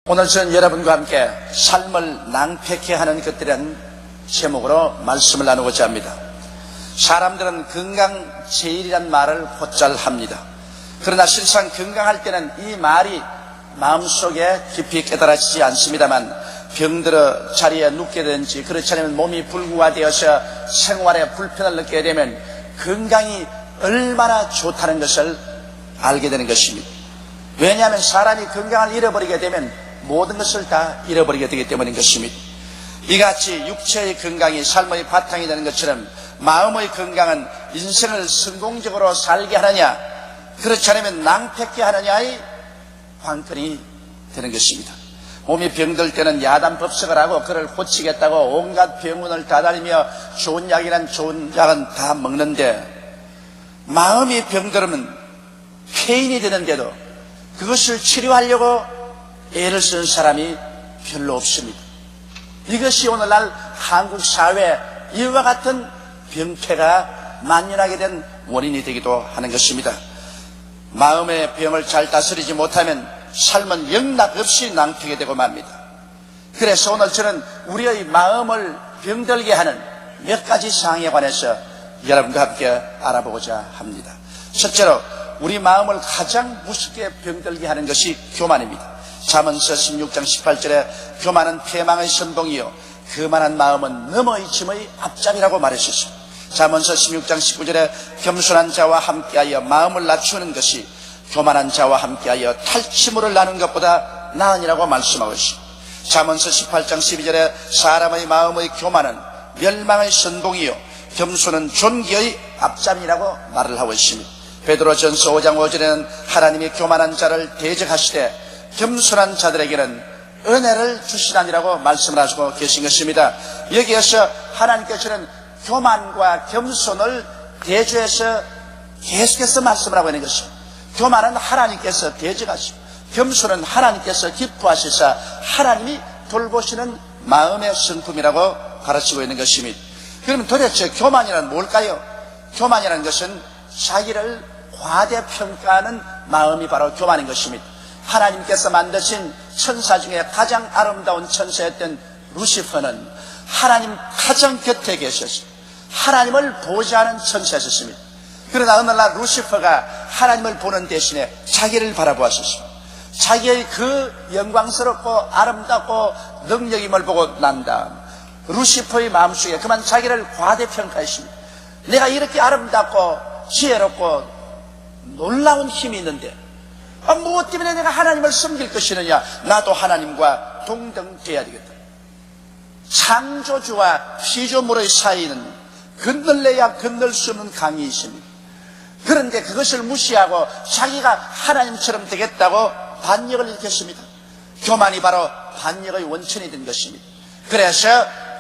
오늘 저는 여러분과 함께 삶을 낭패케 하는 것들이라는 제목으로 말씀을 나누고자 합니다. 사람들은 건강 제일이란 말을 곧잘 합니다. 그러나 실상 건강할 때는 이 말이 마음속에 깊이 깨달아지지 않습니다만 병들어 자리에 눕게 되든지 그렇지 않으면 몸이 불구화되어서 생활에 불편을 느끼게 되면 건강이 얼마나 좋다는 것을 알게 되는 것입니다. 왜냐하면 사람이 건강을 잃어버리게 되면 모든 것을 다 잃어버리게 되기 때문인 것입니다. 이같이 육체의 건강이 삶의 바탕이 되는 것처럼 마음의 건강은 인생을 성공적으로 살게 하느냐 그렇지 않으면 낭패케 하느냐의 관건이 되는 것입니다. 몸이 병들 때는 야단법석을 하고 그를 고치겠다고 온갖 병원을 다 다니며 좋은 약이란 좋은 약은 다 먹는데 마음이 병들면 폐인이 되는데도 그것을 치료하려고 애를 쓴 사람이 별로 없습니다. 이것이 오늘날 한국 사회에 이와 같은 병폐가 만연하게 된 원인이 되기도 하는 것입니다. 마음의 병을 잘 다스리지 못하면 삶은 영락없이 낭패게 되고 맙니다. 그래서 오늘 저는 우리의 마음을 병들게 하는 몇 가지 사항에 관해서 여러분과 함께 알아보고자 합니다. 첫째로 우리 마음을 가장 무섭게 병들게 하는 것이 교만입니다. 잠언서 16장 18절에 교만은 패망의 선봉이요 거만한 마음은 넘어의 짐의 앞잡이라고 말했습니다. 잠언서 16장 19절에 겸손한 자와 함께하여 마음을 낮추는 것이 교만한 자와 함께하여 탈취물을 나누는 것보다 나으니라고 말씀하고 있습니다. 잠언서 18장 12절에 사람의 마음의 교만은 멸망의 선봉이요 겸손은 존귀의 앞잡이라고 말을 하고 있습니다. 베드로전서 5장 5절에는 하나님이 교만한 자를 대적하시되 겸손한 자들에게는 은혜를 주시다니라고 말씀을 하시고 계신 것입니다. 여기에서 하나님께서는 교만과 겸손을 대조해서 계속해서 말씀을 하고 있는 것입니다. 교만은 하나님께서 대적하시고 겸손은 하나님께서 기뻐하시사 하나님이 돌보시는 마음의 성품이라고 가르치고 있는 것입니다. 그러면 도대체 교만이란 뭘까요? 교만이라는 것은 자기를 과대평가하는 마음이 바로 교만인 것입니다. 하나님께서 만드신 천사 중에 가장 아름다운 천사였던 루시퍼는 하나님 가장 곁에 계셔서 하나님을 보좌하는 천사였습니다. 그러나 어느 날 루시퍼가 하나님을 보는 대신에 자기를 바라보았습니다. 자기의 그 영광스럽고 아름답고 능력임을 보고 난 다음 루시퍼의 마음속에 그만 자기를 과대평가했습니다. 내가 이렇게 아름답고 지혜롭고 놀라운 힘이 있는데 무엇 때문에 내가 하나님을 섬길 것이느냐? 나도 하나님과 동등돼야 되겠다. 창조주와 피조물의 사이는 건널래야 건널 수 없는 강이 있습니다. 그런데 그것을 무시하고 자기가 하나님처럼 되겠다고 반역을 일으켰습니다. 교만이 바로 반역의 원천이 된 것입니다. 그래서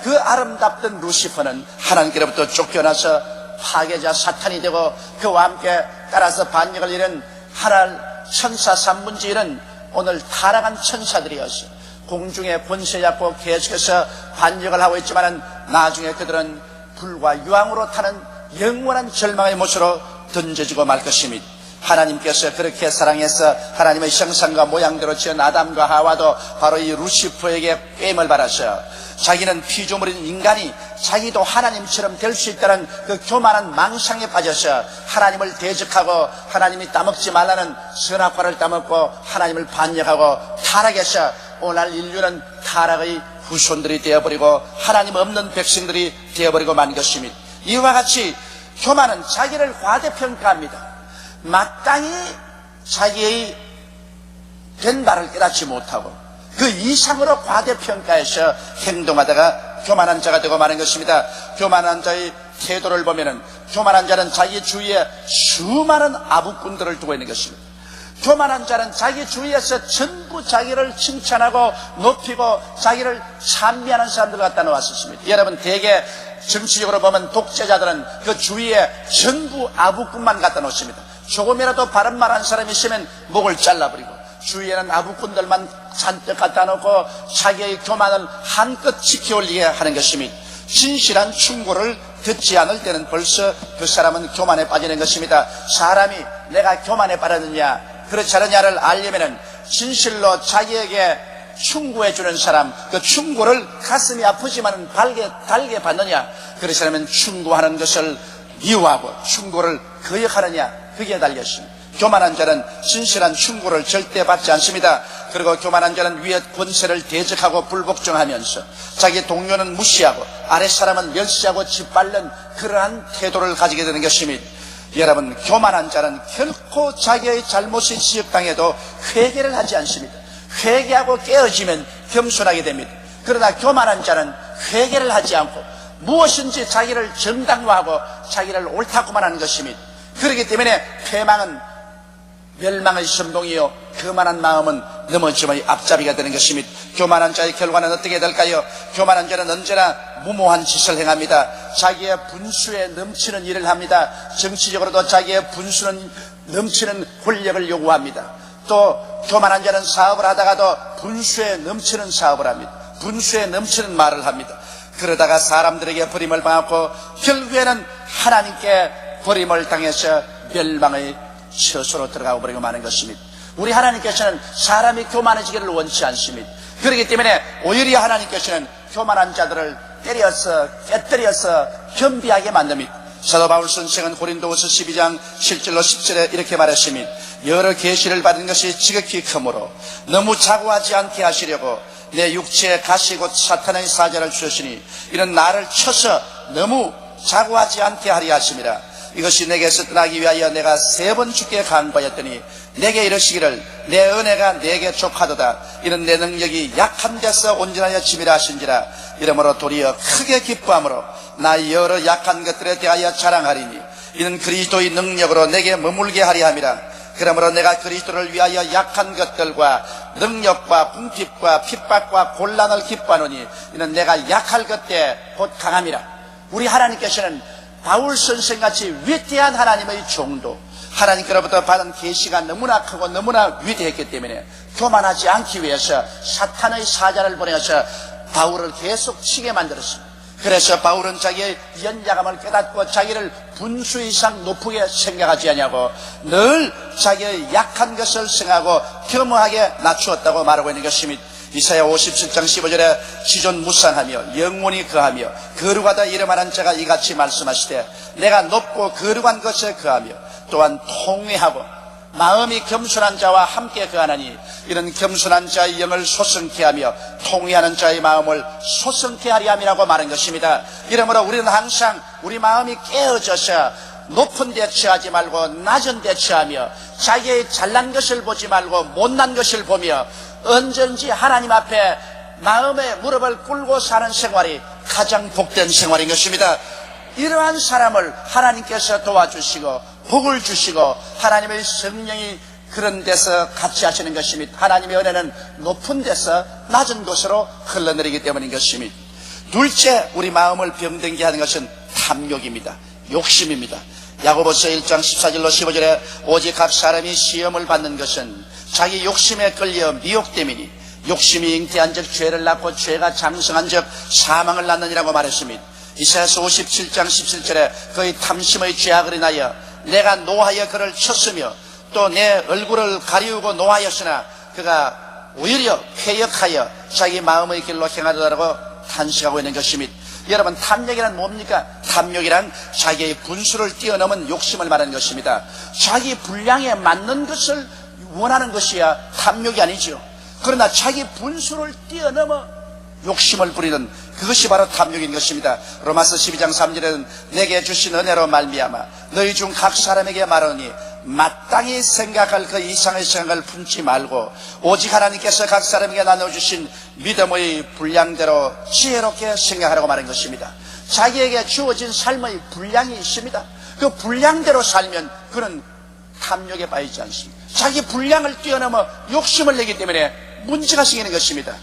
그 아름답던 루시퍼는 하나님께로부터 쫓겨나서 파괴자 사탄이 되고 그와 함께 따라서 반역을 이룬 하늘 천사 3분의 1은 오늘 타락한 천사들이어서 공중에 권세 잡고 계속해서 반역을 하고 있지만 나중에 그들은 불과 유황으로 타는 영원한 절망의 못으로 던져지고 말 것입니다. 하나님께서 그렇게 사랑해서 하나님의 형상과 모양대로 지은 아담과 하와도 바로 이 루시퍼에게 꿰임을 받아서 자기는 피조물인 인간이 자기도 하나님처럼 될 수 있다는 그 교만한 망상에 빠져서 하나님을 대적하고 하나님이 따먹지 말라는 선악과를 따먹고 하나님을 반역하고 타락해서 오늘 인류는 타락의 후손들이 되어버리고 하나님 없는 백성들이 되어버리고 만 것입니다. 이와 같이 교만은 자기를 과대평가합니다. 마땅히 자기의 된 바를 깨닫지 못하고 그 이상으로 과대평가해서 행동하다가 교만한 자가 되고 마는 것입니다. 교만한 자의 태도를 보면은 교만한 자는 자기 주위에 수많은 아부꾼들을 두고 있는 것입니다. 교만한 자는 자기 주위에서 전부 자기를 칭찬하고 높이고 자기를 찬미하는 사람들 갖다 놓았습니다. 여러분 대개 정치적으로 보면 독재자들은 그 주위에 전부 아부꾼만 갖다 놓습니다. 조금이라도 바른 말 한 사람이 있으면 목을 잘라버리고 주위에는 아부꾼들만 잔뜩 갖다 놓고 자기의 교만을 한껏 지켜올리게 하는 것입니다. 진실한 충고를 듣지 않을 때는 벌써 그 사람은 교만에 빠지는 것입니다. 사람이 내가 교만에 빠졌느냐 그렇지 않느냐를 알려면은 진실로 자기에게 충고해주는 사람, 그 충고를 가슴이 아프지만 달게 받느냐, 그렇지 않으면 충고하는 것을 미워하고 충고를 거역하느냐, 그게 달렸습니다. 교만한 자는 진실한 충고를 절대 받지 않습니다. 그리고 교만한 자는 위의 권세를 대적하고 불복종하면서 자기 동료는 무시하고 아랫사람은 멸시하고 짓밟는 그러한 태도를 가지게 되는 것입니다. 여러분, 교만한 자는 결코 자기의 잘못이 지적당해도 회개를 하지 않습니다. 회개하고 깨어지면 겸손하게 됩니다. 그러나 교만한 자는 회개를 하지 않고 무엇인지 자기를 정당화하고 자기를 옳다고만 하는 것입니다. 그렇기 때문에 패망은 멸망의 선봉이요 교만한 마음은 넘어짐의 앞잡이가 되는 것입니다. 교만한 자의 결과는 어떻게 될까요? 교만한 자는 언제나 무모한 짓을 행합니다. 자기의 분수에 넘치는 일을 합니다. 정치적으로도 자기의 분수는 넘치는 권력을 요구합니다. 또 교만한 자는 사업을 하다가도 분수에 넘치는 사업을 합니다. 분수에 넘치는 말을 합니다. 그러다가 사람들에게 버림을 받고 결국에는 하나님께 버림을 당해서 멸망의 처소로 들어가 버리고 마는 것입니다. 우리 하나님께서는 사람이 교만해지기를 원치 않습니다. 그렇기 때문에 오히려 하나님께서는 교만한 자들을 때려서 깨뜨려서 겸비하게 만듭니다. 사도 바울 선생은 고린도후서 12장 7절로 10절에 이렇게 말했습니다. 여러 계시를 받은 것이 지극히 크므로 너무 자고하지 않게 하시려고 내 육체에 가시 곧 사탄의 사자를 주셨으니 이는 나를 쳐서 너무 자고하지 않게 하리 하심이라. 이것이 내게서 떠나기 위하여 내가 3번 주께 간구하였더니 내게 이르시기를 내 은혜가 내게 족하도다. 이는 내 능력이 약한 데서 온전하여 짐이라 하신지라. 이러므로 도리어 크게 기뻐함으로 나 여러 약한 것들에 대하여 자랑하리니 이는 그리스도의 능력으로 내게 머물게 하리 함이라. 그러므로 내가 그리스도를 위하여 약한 것들과 능력과 궁핍과 핍박과 곤란을 기뻐하노니 이는 내가 약할 그때 곧 강함이라. 우리 하나님께서는 바울 선생같이 위대한 하나님의 종도, 하나님께로부터 받은 계시가 너무나 크고 너무나 위대했기 때문에 교만하지 않기 위해서 사탄의 사자를 보내서 바울을 계속 치게 만들었습니다. 그래서 바울은 자기의 연약함을 깨닫고 자기를 분수 이상 높게 생각하지 않냐고 늘 자기의 약한 것을 생각하고 겸허하게 낮추었다고 말하고 있는 것입니다. 이사야 57장 15절에 지존무상하며 영원히 거하며 거룩하다 이름하는 자가 이같이 말씀하시되 내가 높고 거룩한 것에 거하며 또한 통회하고 마음이 겸손한 자와 함께 거하나니 이런 겸손한 자의 영을 소성케 하며 통회하는 자의 마음을 소성케 하리 함이라고 말한 것입니다. 이러므로 우리는 항상 우리 마음이 깨어져서 높은 데 처하지 말고 낮은 데 처하며 자기의 잘난 것을 보지 말고 못난 것을 보며 언제든지 하나님 앞에 마음의 무릎을 꿇고 사는 생활이 가장 복된 생활인 것입니다. 이러한 사람을 하나님께서 도와주시고 복을 주시고 하나님의 성령이 그런 데서 같이 하시는 것입니다. 하나님의 은혜는 높은 데서 낮은 곳으로 흘러내리기 때문인 것입니다. 둘째, 우리 마음을 병들게 하는 것은 탐욕입니다. 욕심입니다. 야고보서 1장 14절로 15절에 오직 각 사람이 시험을 받는 것은 자기 욕심에 끌려 미혹됨이니 욕심이 잉태한 적 죄를 낳고 죄가 장성한 적 사망을 낳느니라고 말했습니다. 이사야서 57장 17절에 그의 탐심의 죄악을 인하여 내가 노하여 그를 쳤으며 또 내 얼굴을 가리우고 노하였으나 그가 오히려 쾌역하여 자기 마음의 길로 행하더라고 탄식하고 있는 것입니다. 여러분, 탐욕이란 뭡니까? 탐욕이란 자기의 분수를 뛰어넘은 욕심을 말하는 것입니다. 자기 분량에 맞는 것을 원하는 것이야 탐욕이 아니죠. 그러나 자기 분수를 뛰어넘어 욕심을 부리는 그것이 바로 탐욕인 것입니다. 로마서 12장 3절에는 내게 주신 은혜로 말미암아 너희 중 각 사람에게 말하니 마땅히 생각할 그 이상의 생각을 품지 말고 오직 하나님께서 각 사람에게 나눠주신 믿음의 분량대로 지혜롭게 생각하라고 말한 것입니다. 자기에게 주어진 삶의 분량이 있습니다. 그 분량대로 살면 그는 탐욕에 빠지지 않습니다. 자기 분량을 뛰어넘어 욕심을 내기 때문에 문제가 생기는 것입니다.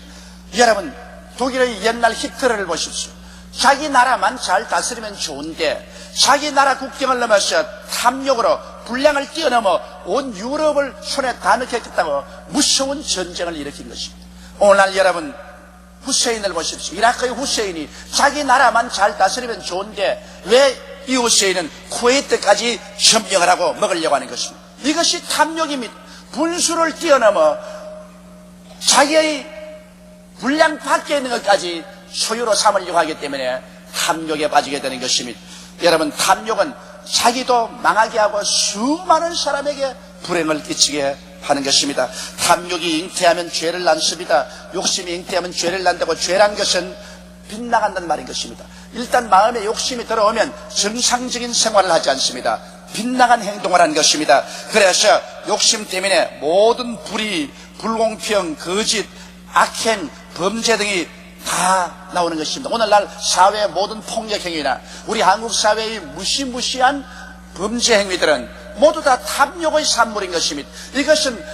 여러분, 독일의 옛날 히틀러를 보십시오. 자기 나라만 잘 다스리면 좋은데 자기 나라 국경을 넘어서 탐욕으로 분량을 뛰어넘어 온 유럽을 손에 다 넣겠다고 무서운 전쟁을 일으킨 것입니다. 오늘날 여러분, 후세인을 보십시오. 이라크의 후세인이 자기 나라만 잘 다스리면 좋은데 왜 이 후세인은 쿠웨이트까지 점령을 하고 먹으려고 하는 것입니다. 이것이 탐욕입니다. 분수를 뛰어넘어 자기의 분량 밖에 있는 것까지 소유로 삼으려고 하기 때문에 탐욕에 빠지게 되는 것입니다. 여러분, 탐욕은 자기도 망하게 하고 수많은 사람에게 불행을 끼치게 하는 것입니다. 탐욕이 잉태하면 죄를 낳습니다. 욕심이 잉태하면 죄를 낳는다고 죄란 것은 빗나간다는 말인 것입니다. 일단 마음에 욕심이 들어오면 정상적인 생활을 하지 않습니다. 빗나간 행동을 하는 것입니다. 그래서 욕심 때문에 모든 불의, 불공평, 거짓, 악행, 범죄 등이 다 나오는 것입니다. 오늘날 사회의 모든 폭력 행위나 우리 한국 사회의 무시무시한 범죄 행위들은 모두 다 탐욕의 산물인 것입니다. 이것은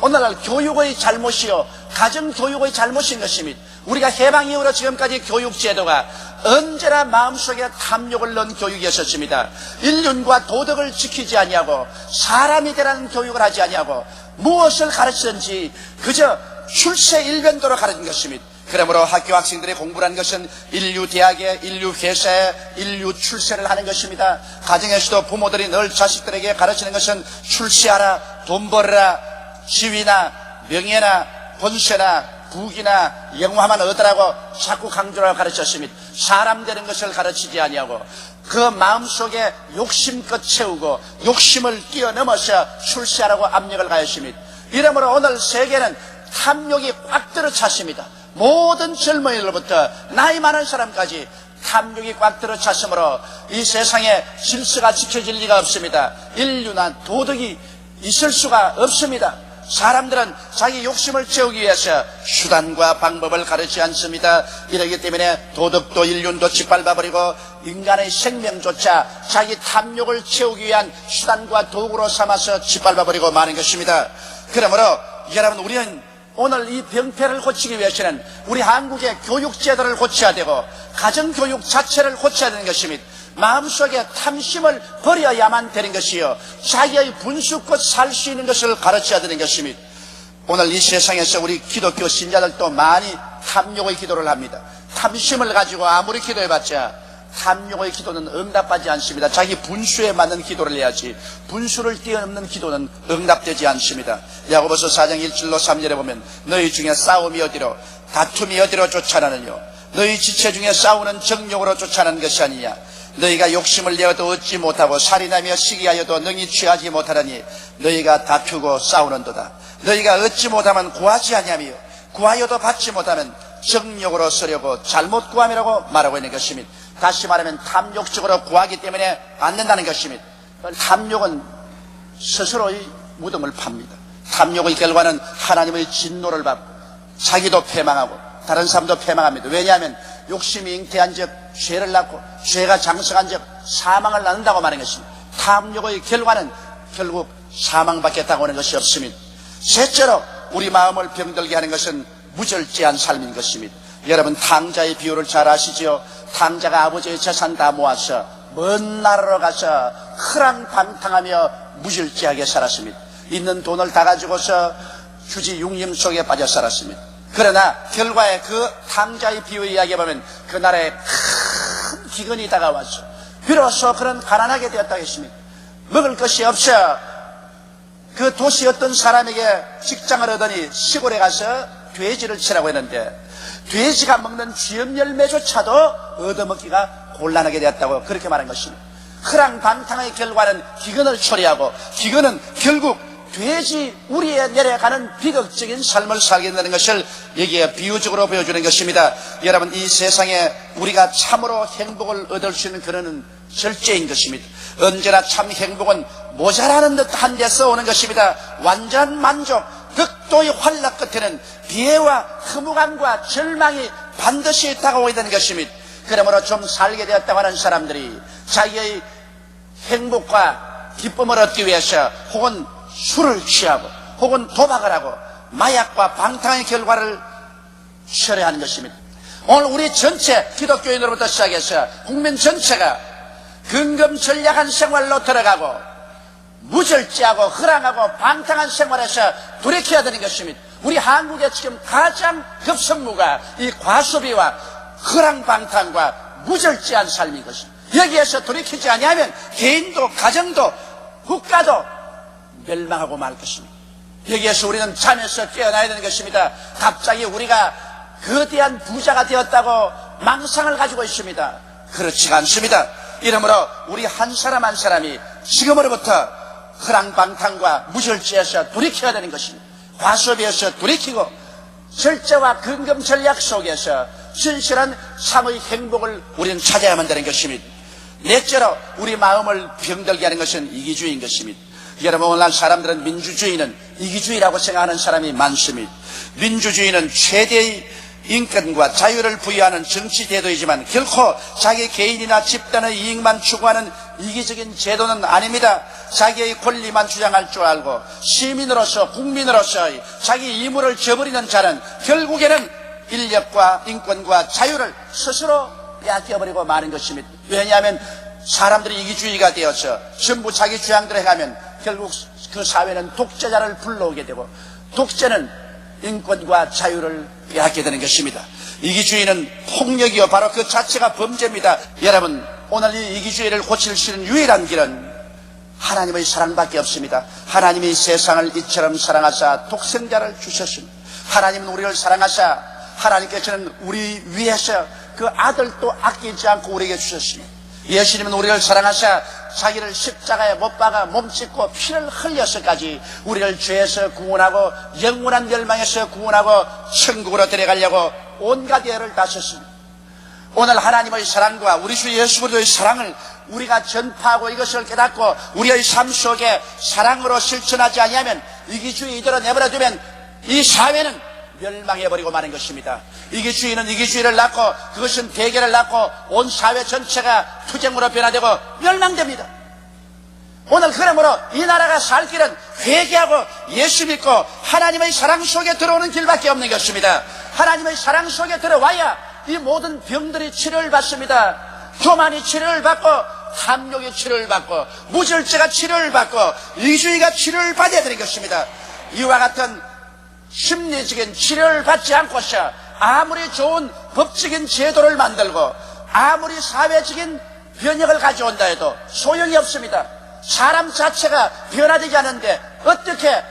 오늘날 교육의 잘못이요, 가정교육의 잘못인 것입니다. 우리가 해방 이후로 지금까지 교육제도가 언제나 마음속에 탐욕을 넣은 교육이었습니다. 인륜과 도덕을 지키지 아니하고 사람이 되라는 교육을 하지 아니하고 무엇을 가르치든지 그저 출세 일변도로 가르친 것입니다. 그러므로 학교 학생들의 공부라는 것은 인류 대학에, 인류 회사에, 인류 출세를 하는 것입니다. 가정에서도 부모들이 늘 자식들에게 가르치는 것은 출세하라, 돈 벌어라, 지위나 명예나 권세나 부귀나 영화만 얻으라고 자꾸 강조를 가르쳤습니다. 사람 되는 것을 가르치지 아니하고 그 마음속에 욕심껏 채우고 욕심을 뛰어넘어서 출세하라고 압력을 가했습니다. 이러므로 오늘 세계는 탐욕이 꽉 들어찼습니다. 모든 젊은이들부터 나이 많은 사람까지 탐욕이 꽉 들어찼으므로 이 세상에 질서가 지켜질 리가 없습니다. 인류나 도덕이 있을 수가 없습니다. 사람들은 자기 욕심을 채우기 위해서 수단과 방법을 가르치지 않습니다. 이러기 때문에 도덕도 인륜도 짓밟아버리고 인간의 생명조차 자기 탐욕을 채우기 위한 수단과 도구로 삼아서 짓밟아버리고 마는 것입니다. 그러므로 여러분, 우리는 오늘 이 병폐를 고치기 위해서는 우리 한국의 교육제도를 고쳐야 되고 가정교육 자체를 고쳐야 되는 것입니다. 마음속에 탐심을 버려야만 되는 것이요, 자기의 분수껏 살 수 있는 것을 가르쳐야 되는 것입니다. 오늘 이 세상에서 우리 기독교 신자들도 많이 탐욕의 기도를 합니다. 탐심을 가지고 아무리 기도해봤자 탐욕의 기도는 응답하지 않습니다. 자기 분수에 맞는 기도를 해야지 분수를 뛰어넘는 기도는 응답되지 않습니다. 야고보서 4장 1절로 3절에 보면 너희 중에 싸움이 어디로 다툼이 어디로 쫓아나느뇨, 너희 지체 중에 싸우는 정욕으로 쫓아나는 것이 아니냐. 너희가 욕심을 내어도 얻지 못하고 살인하며 시기하여도 능히 취하지 못하더니 너희가 다투고 싸우는도다. 너희가 얻지 못하면 구하지 아니하며 구하여도 받지 못하면 정욕으로 쓰려고 잘못 구함이라고 말하고 있는 것입니다. 다시 말하면 탐욕적으로 구하기 때문에 안 된다는 것입니다. 탐욕은 스스로의 무덤을 팝니다. 탐욕의 결과는 하나님의 진노를 받고 자기도 패망하고 다른 사람도 패망합니다. 왜냐하면 욕심이 잉태한 적 죄를 낳고 죄가 장성한 적 사망을 낳는다고 말하는 것입니다. 탐욕의 결과는 결국 사망받겠다고 하는 것이 없습니다. 셋째로 우리 마음을 병들게 하는 것은 무절제한 삶인 것입니다. 여러분, 탕자의 비유를 잘 아시죠? 탕자가 아버지의 재산 다 모아서 먼 나라로 가서 허랑방탕하며 무절제하게 살았습니다. 있는 돈을 다 가지고서 휴지 육림 속에 빠져 살았습니다. 그러나 결과에 그 탕자의 비유의 이야기에 보면 그 나라에 큰 기근이 다가와서 비로소 그는 가난하게 되었다고 했습니다. 먹을 것이 없어 그 도시 어떤 사람에게 직장을 얻으니 시골에 가서 돼지를 치라고 했는데 돼지가 먹는 쥐염 열매조차도 얻어먹기가 곤란하게 되었다고 그렇게 말한 것입니다. 허랑방탕의 결과는 기근을 초래하고 기근은 결국 돼지 우리에 내려가는 비극적인 삶을 살게 된다는 것을 여기에 비유적으로 보여주는 것입니다. 여러분, 이 세상에 우리가 참으로 행복을 얻을 수 있는 그런 절제인 것입니다. 언제나 참 행복은 모자라는 듯한 데서 오는 것입니다. 완전 만족, 극도의 환락 끝에는 비애와 허무감과 절망이 반드시 다가오게 되는 것입니다. 그러므로 좀 살게 되었다고 하는 사람들이 자기의 행복과 기쁨을 얻기 위해서 혹은 술을 취하고 혹은 도박을 하고 마약과 방탕의 결과를 철회하는 것입니다. 오늘 우리 전체 기독교인으로부터 시작해서 국민 전체가 근검절약한 생활로 들어가고 무절제하고 허랑하고 방탕한 생활에서 돌이켜야 되는 것입니다. 우리 한국의 지금 가장 급성무가 이 과소비와 허랑방탕과 무절제한 삶인 것입니다. 여기에서 돌이키지 아니하면 개인도 가정도 국가도 멸망하고 말 것입니다. 여기에서 우리는 잠에서 깨어나야 되는 것입니다. 갑자기 우리가 거대한 부자가 되었다고 망상을 가지고 있습니다. 그렇지가 않습니다. 이러므로 우리 한 사람 한 사람이 지금으로부터 허랑방탕과 무절제에서 돌이켜야 되는 것입니다. 과소비에서 돌이키고 절제와 근검 전략 속에서 진실한 삶의 행복을 우리는 찾아야만 되는 것입니다. 넷째로 우리 마음을 병들게 하는 것은 이기주의인 것입니다. 여러분, 오늘날 사람들은 민주주의는 이기주의라고 생각하는 사람이 많습니다. 민주주의는 최대의 인권과 자유를 부여하는 정치 제도이지만 결코 자기 개인이나 집단의 이익만 추구하는 이기적인 제도는 아닙니다. 자기의 권리만 주장할 줄 알고 시민으로서 국민으로서 자기 의무를 저버리는 자는 결국에는 인력과 인권과 자유를 스스로 빼앗겨버리고 마는 것입니다. 왜냐하면 사람들이 이기주의가 되어서 전부 자기 주장대로 해가면 결국 그 사회는 독재자를 불러오게 되고 독재는 인권과 자유를 빼앗게 되는 것입니다. 이기주의는 폭력이요 바로 그 자체가 범죄입니다. 여러분, 오늘 이 이기주의를 고칠 수 있는 유일한 길은 하나님의 사랑밖에 없습니다. 하나님이 세상을 이처럼 사랑하사 독생자를 주셨습니다. 하나님은 우리를 사랑하사 하나님께서는 우리 위해서 그 아들도 아끼지 않고 우리에게 주셨습니다. 예수님은 우리를 사랑하사 자기를 십자가에 못 박아 몸짓고 피를 흘려서까지 우리를 죄에서 구원하고 영원한 멸망에서 구원하고 천국으로 데려가려고 온갖 애를 다셨습니다. 오늘 하나님의 사랑과 우리 주 예수 그리스도의 사랑을 우리가 전파하고 이것을 깨닫고 우리의 삶 속에 사랑으로 실천하지 아니하면 이기주의 이대로 내버려두면 이 사회는 멸망해버리고 마는 것입니다. 이기주의는 이기주의를 낳고 그것은 대결을 낳고 온 사회 전체가 투쟁으로 변화되고 멸망됩니다. 오늘 그러므로 이 나라가 살 길은 회개하고 예수 믿고 하나님의 사랑 속에 들어오는 길밖에 없는 것입니다. 하나님의 사랑 속에 들어와야 이 모든 병들이 치료를 받습니다. 교만이 치료를 받고 탐욕이 치료를 받고 무절제가 치료를 받고 이기주의가 치료를 받아야 되는 것입니다. 이와 같은 심리적인 치료를 받지 않고서 아무리 좋은 법적인 제도를 만들고 아무리 사회적인 변혁을 가져온다 해도 소용이 없습니다. 사람 자체가 변화되지 않는데 어떻게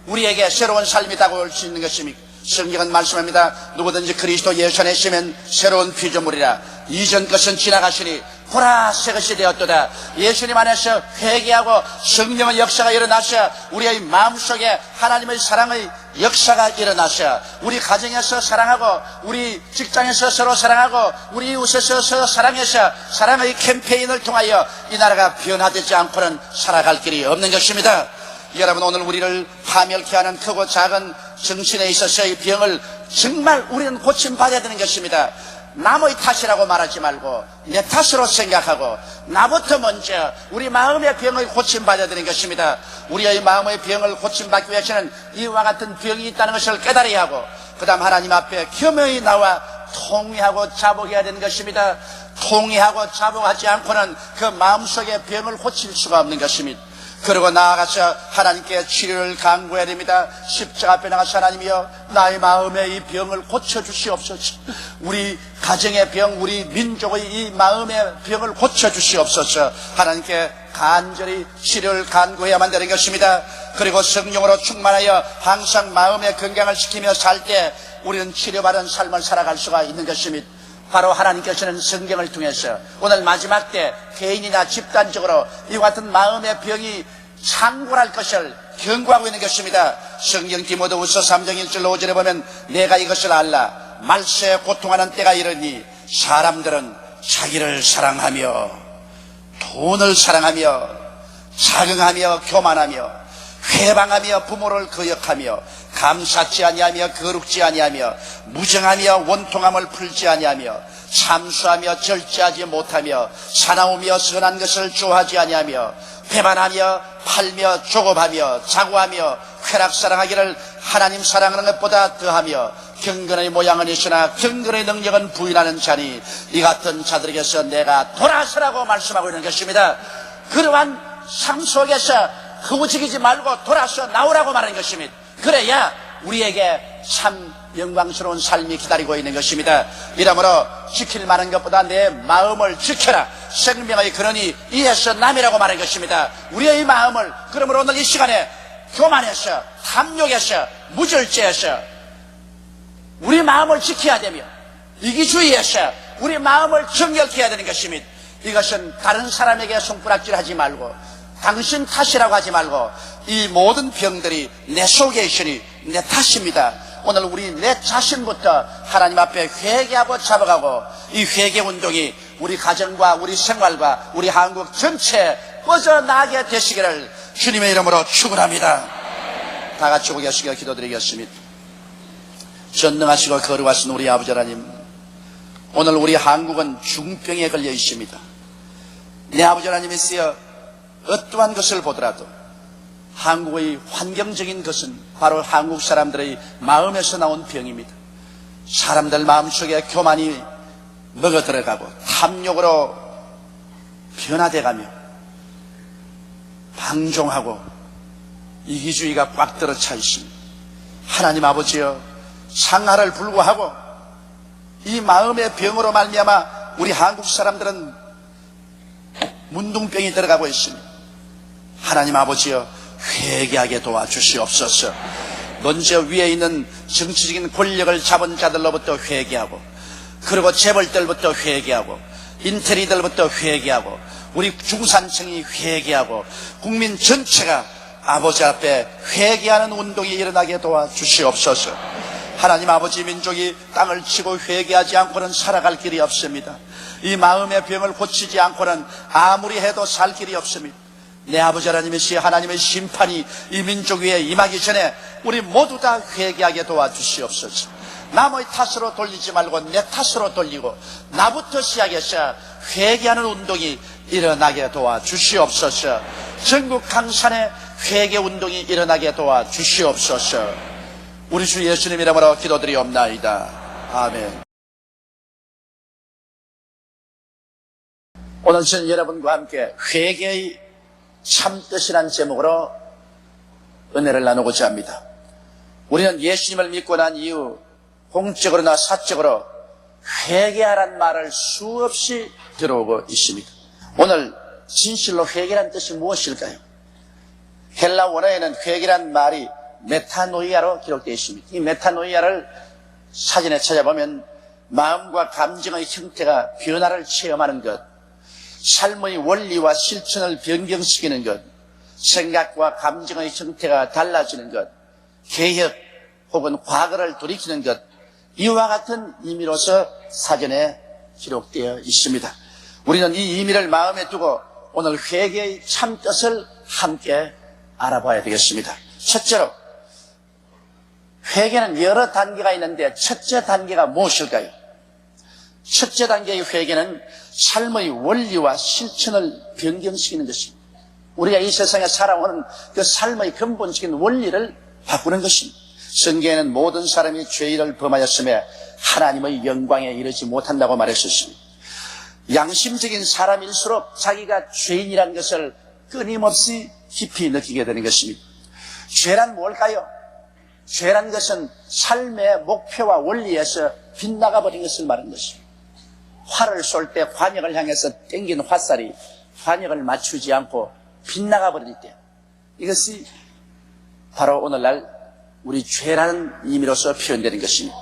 우리에게 새로운 삶이 다가올 수 있는 것입니까? 성경은 말씀합니다. 누구든지 그리스도 예수 안에 있으면 새로운 피조물이라. 이전 것은 지나가시니 보라 새 것이 되었도다. 예수님 안에서 회개하고 성령의 역사가 일어나셔 우리의 마음속에 하나님의 사랑의 역사가 일어나셔 우리 가정에서 사랑하고 우리 직장에서 서로 사랑하고 우리 이웃에서 서로 사랑해서 사랑의 캠페인을 통하여 이 나라가 변화되지 않고는 살아갈 길이 없는 것입니다. 여러분, 오늘 우리를 파멸케 하는 크고 작은 정신에 있어서의 병을 정말 우리는 고침받아야 되는 것입니다. 남의 탓이라고 말하지 말고 내 탓으로 생각하고 나부터 먼저 우리 마음의 병을 고침받아야 되는 것입니다. 우리의 마음의 병을 고침받기 위해서는 이와 같은 병이 있다는 것을 깨달아야 하고 그 다음 하나님 앞에 겸허히 나와 통회하고 자복해야 되는 것입니다. 통회하고 자복하지 않고는 그 마음속의 병을 고칠 수가 없는 것입니다. 그리고 나아가서 하나님께 치료를 간구해야 됩니다. 십자가 앞에 나가서 하나님이여 나의 마음의 이 병을 고쳐주시옵소서. 우리 가정의 병, 우리 민족의 이 마음의 병을 고쳐주시옵소서. 하나님께 간절히 치료를 간구해야만 되는 것입니다. 그리고 성령으로 충만하여 항상 마음의 건강을 지키며 살 때 우리는 치료받은 삶을 살아갈 수가 있는 것입니다. 바로 하나님께서는 성경을 통해서 오늘 마지막 때 개인이나 집단적으로 이와 같은 마음의 병이 창궐할 것을 경고하고 있는 것입니다. 성경 디모데후서 3장 1절로 5절에 보면 내가 이것을 알라. 말세에 고통하는 때가 이르니 사람들은 자기를 사랑하며 돈을 사랑하며 자긍하며 교만하며 회방하며 부모를 거역하며 감사치 아니하며 거룩지 아니하며 무정하며 원통함을 풀지 아니하며 참수하며 절제하지 못하며 사나우며 선한 것을 좋아하지 아니하며 배반하며 팔며 조급하며 자고하며 쾌락사랑하기를 하나님 사랑하는 것보다 더하며 경건의 모양은 있으나 경건의 능력은 부인하는 자니 이 같은 자들에게서 내가 돌아서라고 말씀하고 있는 것입니다. 그러한 삶 속에서 허우직이지 말고 돌아서 나오라고 말하는 것입니다. 그래야 우리에게 참 영광스러운 삶이 기다리고 있는 것입니다. 이러므로 지킬 만한 것보다 내 마음을 지켜라. 생명의 근원이 이에서 남이라고 말한 것입니다. 우리의 마음을 그러므로 오늘 이 시간에 교만해서 탐욕해서 무절제해서 우리 마음을 지켜야 되며 이기주의해서 우리 마음을 정결케 해야 되는 것입니다. 이것은 다른 사람에게 손가락질하지 말고 당신 탓이라고 하지 말고 이 모든 병들이 내 속에 있으니 내 탓입니다. 오늘 우리 내 자신부터 하나님 앞에 회개하고 잡아가고 이 회개 운동이 우리 가정과 우리 생활과 우리 한국 전체에 뻗어나게 되시기를 주님의 이름으로 축원합니다. 다 같이 보겠습니다. 기도드리겠습니다. 전능하시고 거룩하신 우리 아버지 하나님, 오늘 우리 한국은 중병에 걸려 있습니다. 내 아버지 하나님이시여 어떠한 것을 보더라도 한국의 환경적인 것은 바로 한국 사람들의 마음에서 나온 병입니다. 사람들 마음속에 교만이 먹어들어가고 탐욕으로 변화돼가며 방종하고 이기주의가 꽉 들어차 있습니다. 하나님 아버지여, 상하를 불구하고 이 마음의 병으로 말미암아 우리 한국 사람들은 문둥병이 들어가고 있습니다. 하나님 아버지여, 회개하게 도와주시옵소서. 먼저 위에 있는 정치적인 권력을 잡은 자들로부터 회개하고, 그리고 재벌들부터 회개하고, 인테리들부터 회개하고, 우리 중산층이 회개하고, 국민 전체가 아버지 앞에 회개하는 운동이 일어나게 도와주시옵소서. 하나님 아버지, 민족이 땅을 치고 회개하지 않고는 살아갈 길이 없습니다. 이 마음의 병을 고치지 않고는 아무리 해도 살 길이 없습니다. 내 아버지 하나님이시 하나님의 심판이 이 민족 위에 임하기 전에 우리 모두 다 회개하게 도와주시옵소서. 남의 탓으로 돌리지 말고 내 탓으로 돌리고 나부터 시작해서 회개하는 운동이 일어나게 도와주시옵소서. 전국 강산에 회개 운동이 일어나게 도와주시옵소서. 우리 주 예수님 이름으로 기도드리옵나이다. 아멘. 오늘 저는 여러분과 함께 회개의 참뜻이라는 제목으로 은혜를 나누고자 합니다. 우리는 예수님을 믿고 난 이후 공적으로나 사적으로 회개하라는 말을 수없이 들어오고 있습니다. 오늘 진실로 회개란 뜻이 무엇일까요? 헬라 원어에는 회개란 말이 메타노이아로 기록되어 있습니다. 이 메타노이아를 사전에 찾아보면 마음과 감정의 형태가 변화를 체험하는 것, 삶의 원리와 실천을 변경시키는 것, 생각과 감정의 형태가 달라지는 것, 개혁 혹은 과거를 돌이키는 것, 이와 같은 의미로서 사전에 기록되어 있습니다. 우리는 이 의미를 마음에 두고 오늘 회개의 참뜻을 함께 알아봐야 되겠습니다. 첫째로, 회개는 여러 단계가 있는데 첫째 단계가 무엇일까요? 첫째 단계의 회개는 삶의 원리와 실천을 변경시키는 것입니다. 우리가 이 세상에 살아오는 그 삶의 근본적인 원리를 바꾸는 것입니다. 성경에는 모든 사람이 죄를 범하였음에 하나님의 영광에 이르지 못한다고 말했었습니다. 양심적인 사람일수록 자기가 죄인이라는 것을 끊임없이 깊이 느끼게 되는 것입니다. 죄란 뭘까요? 죄란 것은 삶의 목표와 원리에서 빗나가 버린 것을 말하는 것입니다. 활을 쏠 때 관역을 향해서 땡긴 화살이 관역을 맞추지 않고 빗나가 버릴 때, 이것이 바로 오늘날 우리 죄라는 의미로서 표현되는 것입니다.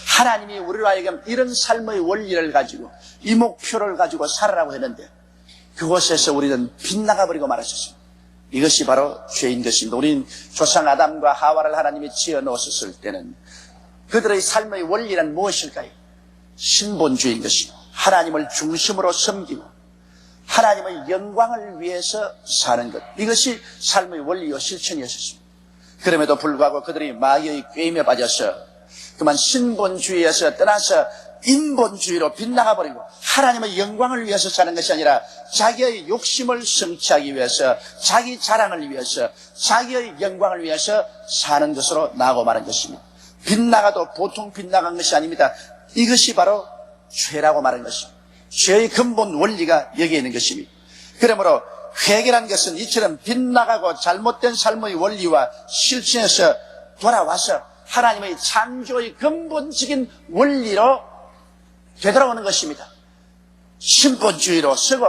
하나님이 우리로 하여금 이런 삶의 원리를 가지고 이 목표를 가지고 살아라고 했는데 그곳에서 우리는 빗나가 버리고 말았습니다. 이것이 바로 죄인 것입니다. 우리는 조상 아담과 하와를 하나님이 지어 놓으셨을 때는 그들의 삶의 원리란 무엇일까요? 신본주의인 것입니다. 하나님을 중심으로 섬기고 하나님의 영광을 위해서 사는 것, 이것이 삶의 원리요 실천이었습니다. 그럼에도 불구하고 그들이 마귀의 꾀임에 빠져서 그만 신본주의에서 떠나서 인본주의로 빗나가버리고 하나님의 영광을 위해서 사는 것이 아니라 자기의 욕심을 성취하기 위해서, 자기 자랑을 위해서, 자기의 영광을 위해서 사는 것으로 나아가고 마는 것입니다. 빗나가도 보통 빗나간 것이 아닙니다. 이것이 바로 죄라고 말하는 것입니다. 죄의 근본 원리가 여기에 있는 것입니다. 그러므로 회개라는 것은 이처럼 빗나가고 잘못된 삶의 원리와 실천에서 돌아와서 하나님의 창조의 근본적인 원리로 되돌아오는 것입니다. 신본주의로 서고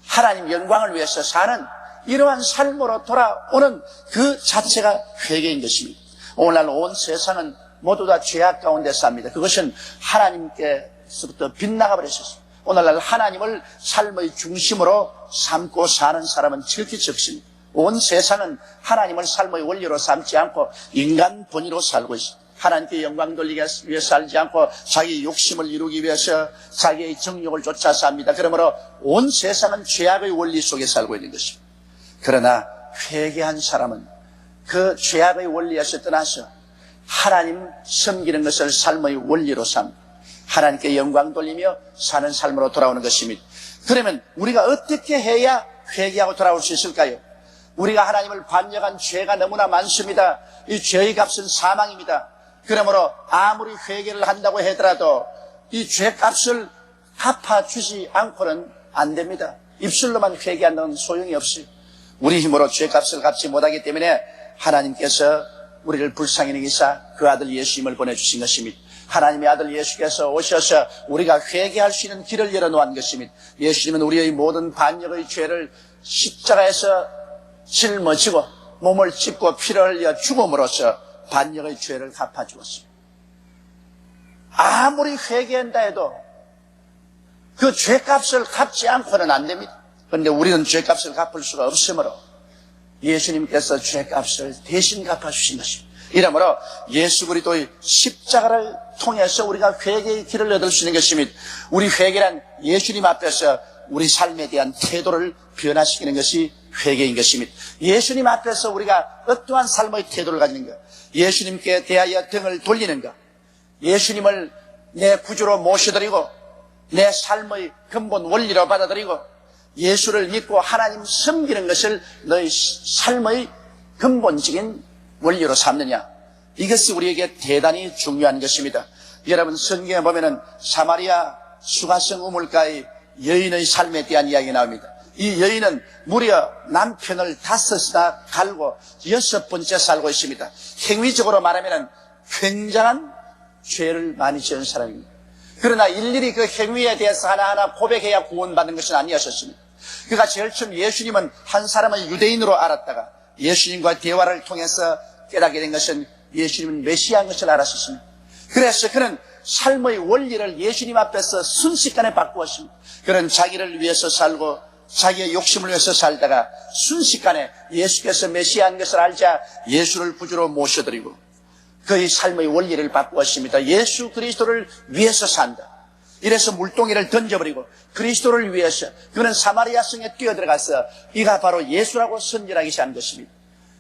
하나님 영광을 위해서 사는 이러한 삶으로 돌아오는 그 자체가 회개인 것입니다. 오늘날 온 세상은 모두 다 죄악 가운데 삽니다. 그것은 하나님께서부터 빗나가 버렸습니다. 오늘날 하나님을 삶의 중심으로 삼고 사는 사람은 지극히 적습니다. 온 세상은 하나님을 삶의 원리로 삼지 않고 인간 본의로 살고 있습니다. 하나님께 영광 돌리기 위해서 살지 않고 자기의 욕심을 이루기 위해서 자기의 정욕을 쫓아 삽니다. 그러므로 온 세상은 죄악의 원리 속에 살고 있는 것입니다. 그러나 회개한 사람은 그 죄악의 원리에서 떠나서 하나님 섬기는 것을 삶의 원리로 삼 하나님께 영광 돌리며 사는 삶으로 돌아오는 것입니다. 그러면 우리가 어떻게 해야 회개하고 돌아올 수 있을까요? 우리가 하나님을 반역한 죄가 너무나 많습니다. 이 죄의 값은 사망입니다. 그러므로 아무리 회개를 한다고 하더라도 이 죄값을 갚아주지 않고는 안 됩니다. 입술로만 회개한다는 소용이 없어요. 우리 힘으로 죄값을 갚지 못하기 때문에 하나님께서 우리를 불쌍히 여기사 그 아들 예수님을 보내주신 것입니다. 하나님의 아들 예수께서 오셔서 우리가 회개할 수 있는 길을 열어놓은 것입니다. 예수님은 우리의 모든 반역의 죄를 십자가에서 짊어지고 몸을 찢고 피를 흘려 죽음으로써 반역의 죄를 갚아주었습니다. 아무리 회개한다 해도 그 죄값을 갚지 않고는 안 됩니다. 그런데 우리는 죄값을 갚을 수가 없으므로 예수님께서 죄값을 대신 갚아주신 것입니다. 이러므로 예수 그리스도의 십자가를 통해서 우리가 회개의 길을 얻을 수 있는 것입니다. 우리 회개란 예수님 앞에서 우리 삶에 대한 태도를 변화시키는 것이 회개인 것입니다. 예수님 앞에서 우리가 어떠한 삶의 태도를 가지는 것, 예수님께 대하여 등을 돌리는 것, 예수님을 내 구주로 모셔드리고 내 삶의 근본 원리로 받아들이고 예수를 믿고 하나님 섬기는 것을 너의 삶의 근본적인 원리로 삼느냐, 이것이 우리에게 대단히 중요한 것입니다. 여러분, 성경에 보면은 사마리아 수가성 우물가의 여인의 삶에 대한 이야기가 나옵니다. 이 여인은 무려 남편을 5이나 갈고 6번째 살고 있습니다. 행위적으로 말하면은 굉장한 죄를 많이 지은 사람입니다. 그러나 일일이 그 행위에 대해서 하나하나 고백해야 구원받는 것은 아니었습니다. 그가 제일 처음 예수님은 한 사람의 유대인으로 알았다가 예수님과 대화를 통해서 깨닫게 된 것은 예수님은 메시아인 것을 알았습니다. 그래서 그는 삶의 원리를 예수님 앞에서 순식간에 바꾸었습니다. 그는 자기를 위해서 살고 자기의 욕심을 위해서 살다가 순식간에 예수께서 메시아인 것을 알자 예수를 구주로 모셔드리고 그의 삶의 원리를 바꾸었습니다. 예수 그리스도를 위해서 산다. 이래서 물동이를 던져버리고 그리스도를 위해서 그는 사마리아 성에 뛰어들어가서 이가 바로 예수라고 선전하기 시작한 것입니다.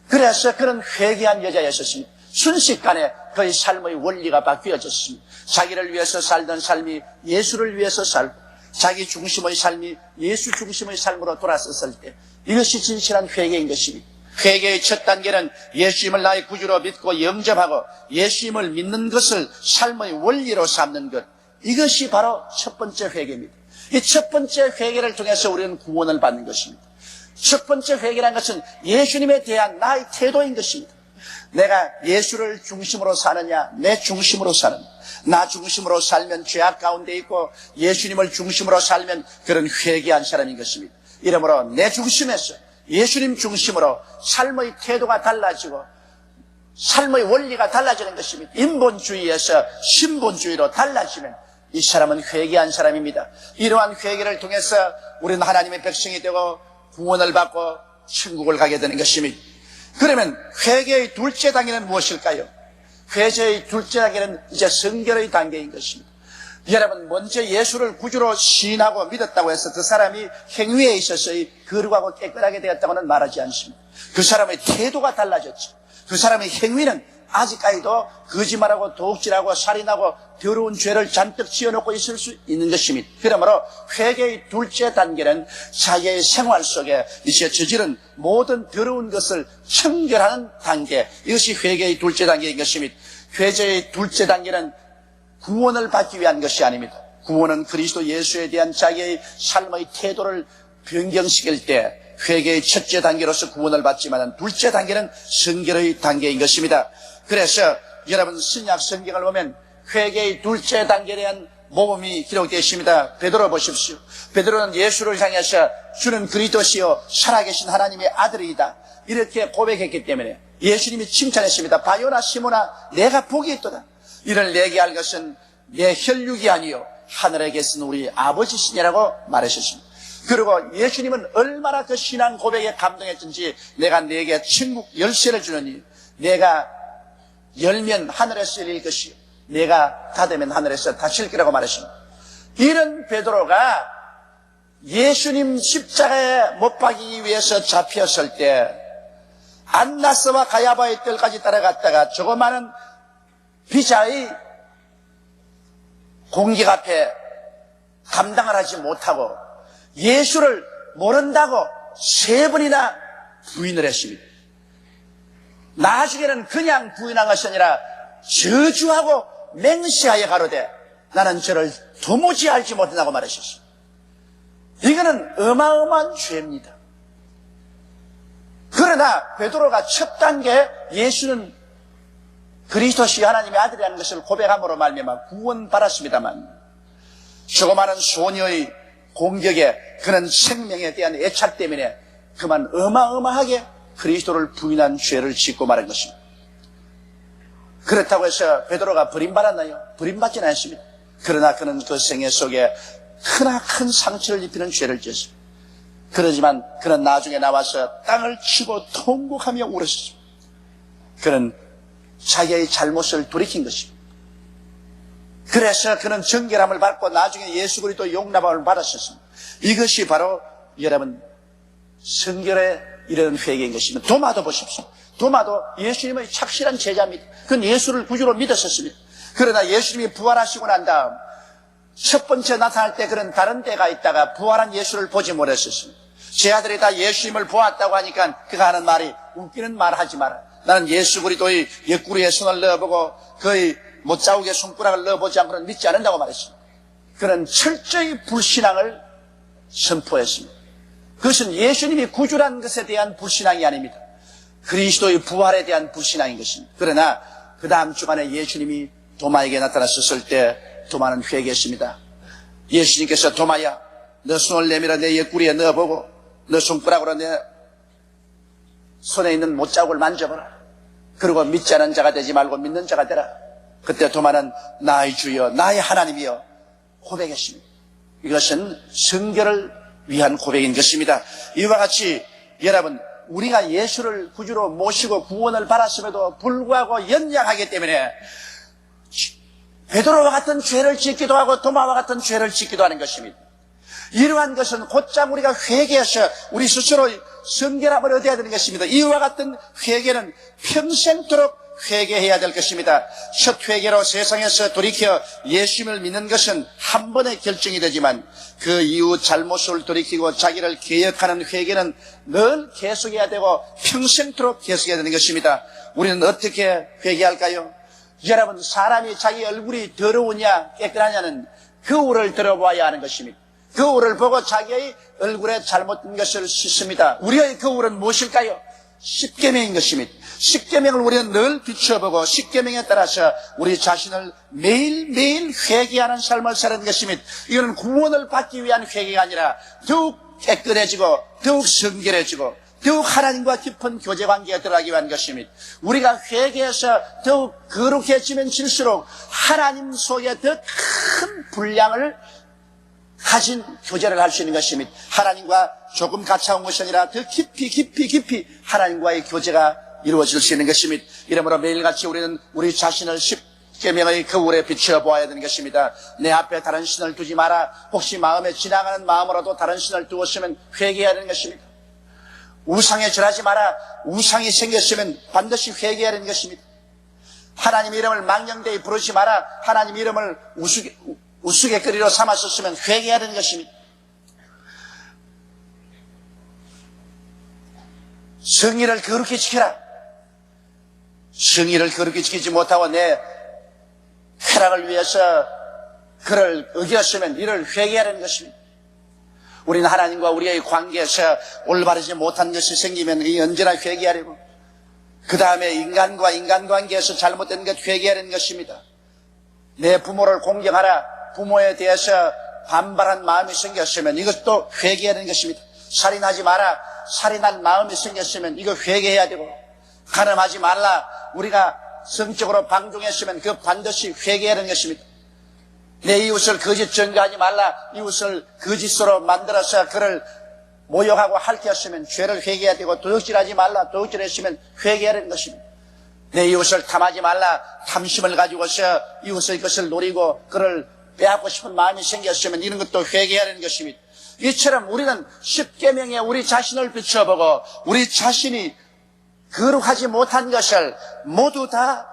그래서 그는 회개한 여자였었습니다. 순식간에 그의 삶의 원리가 바뀌어졌습니다. 자기를 위해서 살던 삶이 예수를 위해서 살고 자기 중심의 삶이 예수 중심의 삶으로 돌아섰을 때 이것이 진실한 회개인 것입니다. 회개의 첫 단계는 예수님을 나의 구주로 믿고 영접하고 예수님을 믿는 것을 삶의 원리로 삼는 것, 이것이 바로 첫 번째 회개입니다. 이 첫 번째 회개를 통해서 우리는 구원을 받는 것입니다. 첫 번째 회개라는 것은 예수님에 대한 나의 태도인 것입니다. 내가 예수를 중심으로 사느냐, 내 중심으로 사느냐. 나 중심으로 살면 죄악 가운데 있고 예수님을 중심으로 살면 그런 회개한 사람인 것입니다. 이러므로 내 중심에서 예수님 중심으로 삶의 태도가 달라지고 삶의 원리가 달라지는 것입니다. 인본주의에서 신본주의로 달라지면 이 사람은 회개한 사람입니다. 이러한 회개를 통해서 우리는 하나님의 백성이 되고 구원을 받고 천국을 가게 되는 것입니다. 그러면 회개의 둘째 단계는 무엇일까요? 회개의 둘째 단계는 이제 성결의 단계인 것입니다. 여러분, 먼저 예수를 구주로 시인하고 믿었다고 해서 그 사람이 행위에 있어서 거룩하고 깨끗하게 되었다고는 말하지 않습니다. 그 사람의 태도가 달라졌죠. 그 사람의 행위는 아직까지도 거짓말하고 도둑질하고 살인하고 더러운 죄를 잔뜩 지어놓고 있을 수 있는 것입니다. 그러므로 회개의 둘째 단계는 자기의 생활 속에 이제 저지른 모든 더러운 것을 청결하는 단계, 이것이 회개의 둘째 단계인 것입니다. 회개의 둘째 단계는 구원을 받기 위한 것이 아닙니다. 구원은 그리스도 예수에 대한 자기의 삶의 태도를 변경시킬 때 회개의 첫째 단계로서 구원을 받지만 둘째 단계는 성결의 단계인 것입니다. 그래서 여러분 신약 성경을 보면 회개의 둘째 단계에 대한 모범이 기록되어 있습니다. 베드로 보십시오. 베드로는 예수를 향해서 주는 그리스도시요 살아계신 하나님의 아들이다 이렇게 고백했기 때문에 예수님이 칭찬했습니다. 바요나 시모나 내가 복이 있도다. 이를 내게 할 것은 내 혈육이 아니요 하늘에 계신 우리 아버지시니라고 말하셨습니다. 그리고 예수님은 얼마나 그 신앙 고백에 감동했든지 내가 네게 천국 열쇠를 주느니 내가 열면 하늘에서 열릴 것이요 내가 닫으면 하늘에서 닫힐 거라고 말했습니다. 이런 베드로가 예수님 십자가에 못 박이기 위해서 잡혔을 때 안나스와 가야바의 뜰까지 따라갔다가 조그마한 비자의 공격 앞에 감당을 하지 못하고 예수를 모른다고 3번이나 부인을 했습니다. 나중에는 그냥 부인한 것이 아니라 저주하고 맹세하여 가로되 나는 저를 도무지 알지 못한다고 말하셨습니다. 이거는 어마어마한 죄입니다. 그러나 베드로가 첫 단계 예수는 그리스도시 하나님의 아들이라는 것을 고백함으로 말미암아 구원받았습니다만 조그마한 소녀의 공격에 그런 생명에 대한 애착 때문에 그만 어마어마하게 그리스도를 부인한 죄를 짓고 말한 것입니다. 그렇다고 해서 베드로가 버림받았나요? 버림받지는 않습니다. 그러나 그는 그 생애 속에 크나큰 상처를 입히는 죄를 지었습니다. 그러지만 그는 나중에 나와서 땅을 치고 통곡하며 울었습니다. 그는 자기의 잘못을 돌이킨 것입니다. 그래서 그는 정결함을 받고 나중에 예수 그리스도 용납함을 받았었습니다. 이것이 바로 여러분 성결에 이르는 회개인 것입니다. 도마도 보십시오. 도마도 예수님의 착실한 제자입니다. 그는 예수를 구주로 믿었었습니다. 그러나 예수님이 부활하시고 난 다음 첫 번째 나타날 때 그는 다른 데가 있다가 부활한 예수를 보지 못했었습니다. 제 아들이 다 예수님을 보았다고 하니까 그가 하는 말이 웃기는 말 하지 마라. 나는 예수 그리스도의 옆구리에 손을 넣어보고 그의 못자국에 손가락을 넣어보지 않고는 믿지 않는다고 말했습니다. 그는 철저히 불신앙을 선포했습니다. 그것은 예수님이 구주라는 것에 대한 불신앙이 아닙니다. 그리스도의 부활에 대한 불신앙인 것입니다. 그러나 그 다음 주간에 예수님이 도마에게 나타났을 때 도마는 회개했습니다. 예수님께서 도마야 너 손을 내밀어 내 옆구리에 넣어보고 너 손가락으로 내 손에 있는 못자국을 만져보라. 그리고 믿지 않은 자가 되지 말고 믿는 자가 되라. 그때 도마는 나의 주여 나의 하나님이여 고백했습니다. 이것은 성결을 위한 고백인 것입니다. 이와 같이 여러분 우리가 예수를 구주로 모시고 구원을 받았음에도 불구하고 연약하기 때문에 베드로와 같은 죄를 짓기도 하고 도마와 같은 죄를 짓기도 하는 것입니다. 이러한 것은 곧장 우리가 회개해서 우리 스스로 성결함을 얻어야 되는 것입니다. 이와 같은 회개는 평생토록 회개해야 될 것입니다. 첫 회개로 세상에서 돌이켜 예수님을 믿는 것은 한 번의 결정이 되지만 그 이후 잘못을 돌이키고 자기를 개혁하는 회개는 늘 계속해야 되고 평생토록 계속해야 되는 것입니다. 우리는 어떻게 회개할까요? 여러분 사람이 자기 얼굴이 더러우냐 깨끗하냐는 거울을 들어봐야 하는 것입니다. 거울을 보고 자기의 얼굴에 잘못된 것을 씻습니다. 우리의 거울은 무엇일까요? 십계명인 것입니다. 십계명을 우리는 늘 비춰보고 십계명에 따라서 우리 자신을 매일매일 회개하는 삶을 사는 것입니다. 이거는 구원을 받기 위한 회개가 아니라 더욱 깨끗해지고 더욱 성결해지고 더욱 하나님과 깊은 교제관계에 들어가기 위한 것입니다. 우리가 회개해서 더욱 거룩해지면 질수록 하나님 속에 더 큰 분량을 가진 교제를 할 수 있는 것입니다. 하나님과 조금 가까운 것이 아니라 더 깊이 하나님과의 교제가 이루어질 수 있는 것입니다. 이러므로 매일같이 우리는 우리 자신을 십계명의 거울에 비춰보아야 되는 것입니다. 내 앞에 다른 신을 두지 마라. 혹시 마음에 지나가는 마음으로도 다른 신을 두었으면 회개해야 되는 것입니다. 우상에 절하지 마라. 우상이 생겼으면 반드시 회개해야 되는 것입니다. 하나님 이름을 망령되이 부르지 마라. 하나님 이름을 우스갯거리로 삼았었으면 회개해야 되는 것입니다. 성의를 거룩히 지켜라. 성의를 거룩히 지키지 못하고 내 쾌락을 위해서 그를 어겼으면 이를 회개해야 되는 것입니다. 우리는 하나님과 우리의 관계에서 올바르지 못한 것이 생기면 이 언제나 회개하려고 그 다음에 인간과 인간관계에서 잘못된 것 회개하는 것입니다. 내 부모를 공경하라, 부모에 대해서 반발한 마음이 생겼으면 이것도 회개하는 것입니다. 살인하지 마라, 살인할 마음이 생겼으면 이거 회개해야 되고, 간음하지 말라, 우리가 성적으로 방종했으면 그 반드시 회개하는 것입니다. 내 이웃을 거짓 증거하지 말라, 이웃을 거짓으로 만들어서 그를 모욕하고 핥혔으면 죄를 회개해야 되고, 도둑질하지 말라, 도둑질했으면 회개하는 것입니다. 내 이웃을 탐하지 말라, 탐심을 가지고서 이웃의 것을 노리고 그를 빼앗고 싶은 마음이 생겼으면 이런 것도 회개하는 것입니다. 이처럼 우리는 십계명에 우리 자신을 비춰보고 우리 자신이 거룩하지 못한 것을 모두 다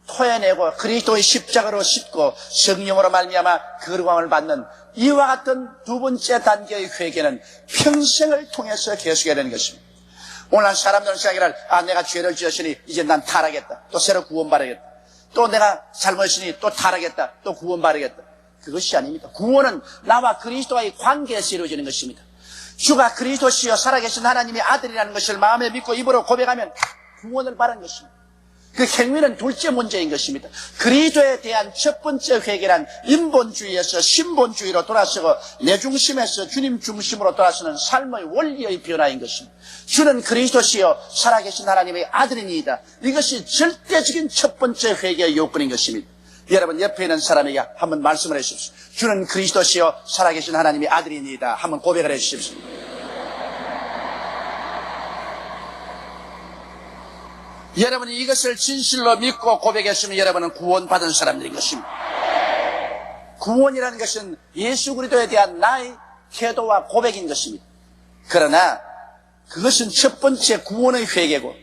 토해내고 그리스도의 십자가로 싣고 성령으로 말미암아 거룩함을 받는 이와 같은 두 번째 단계의 회개는 평생을 통해서 계속해야 되는 것입니다. 오늘 사람들은 생각을 내가 죄를 지었으니 이제 난 타락했다, 또 새로 구원받아야겠다, 또 내가 잘못했으니 또 타락했다, 또 구원받아야겠다. 그것이 아닙니다. 구원은 나와 그리스도와의 관계에서 이루어지는 것입니다. 주가 그리스도시요 살아계신 하나님의 아들이라는 것을 마음에 믿고 입으로 고백하면 구원을 받은 것입니다. 그 행위는 둘째 문제인 것입니다. 그리스도에 대한 첫 번째 회개란 인본주의에서 신본주의로 돌아서고 내 중심에서 주님 중심으로 돌아서는 삶의 원리의 변화인 것입니다. 주는 그리스도시요 살아계신 하나님의 아들이니이다. 이것이 절대적인 첫 번째 회개의 요건인 것입니다. 여러분 옆에 있는 사람에게 한번 말씀을 해주십시오. 주는 그리스도시요 살아계신 하나님의 아들이니이다. 한번 고백을 해주십시오. 여러분이 이것을 진실로 믿고 고백했으면 여러분은 구원받은 사람들인 것입니다. 구원이라는 것은 예수 그리스도에 대한 나의 태도와 고백인 것입니다. 그러나 그것은 첫 번째 구원의 회개고,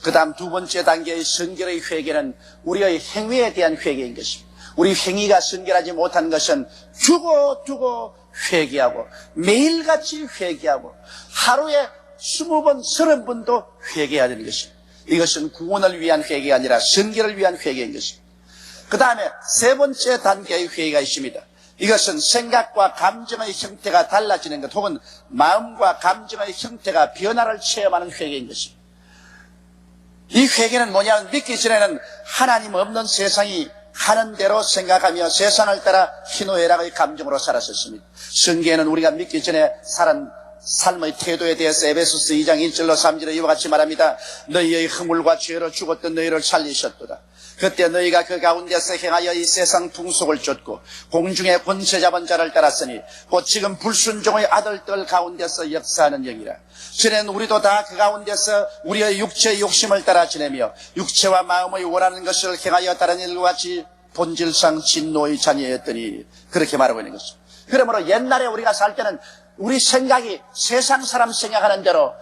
그 다음 두 번째 단계의 성결의 회개는 우리의 행위에 대한 회개인 것입니다. 우리 행위가 성결하지 못한 것은 두고 회개하고 매일같이 회개하고 하루에 20번, 30번도 회개해야 되는 것입니다. 이것은 구원을 위한 회개가 아니라 성결을 위한 회개인 것입니다. 그 다음에 세 번째 단계의 회개가 있습니다. 이것은 생각과 감정의 형태가 달라지는 것, 혹은 마음과 감정의 형태가 변화를 체험하는 회개인 것입니다. 이 회개는 뭐냐면 믿기 전에는 하나님 없는 세상이 하는 대로 생각하며 세상을 따라 희노애락의 감정으로 살았었습니다. 성경에는 우리가 믿기 전에 살은 삶의 태도에 대해서 에베소서 2장 1절로 3절에 이와 같이 말합니다. 너희의 허물과 죄로 죽었던 너희를 살리셨도다. 그때 너희가 그 가운데서 행하여 이 세상 풍속을 쫓고 공중의 권세 잡은 자를 따랐으니 곧 지금 불순종의 아들들 가운데서 역사하는 영이라. 전에는 우리도 다 그 가운데서 우리의 육체의 욕심을 따라 지내며 육체와 마음의 원하는 것을 행하여 다른 일과 같이 본질상 진노의 자녀였더니, 그렇게 말하고 있는 것입니다. 그러므로 옛날에 우리가 살 때는 우리 생각이 세상 사람 생각하는 대로,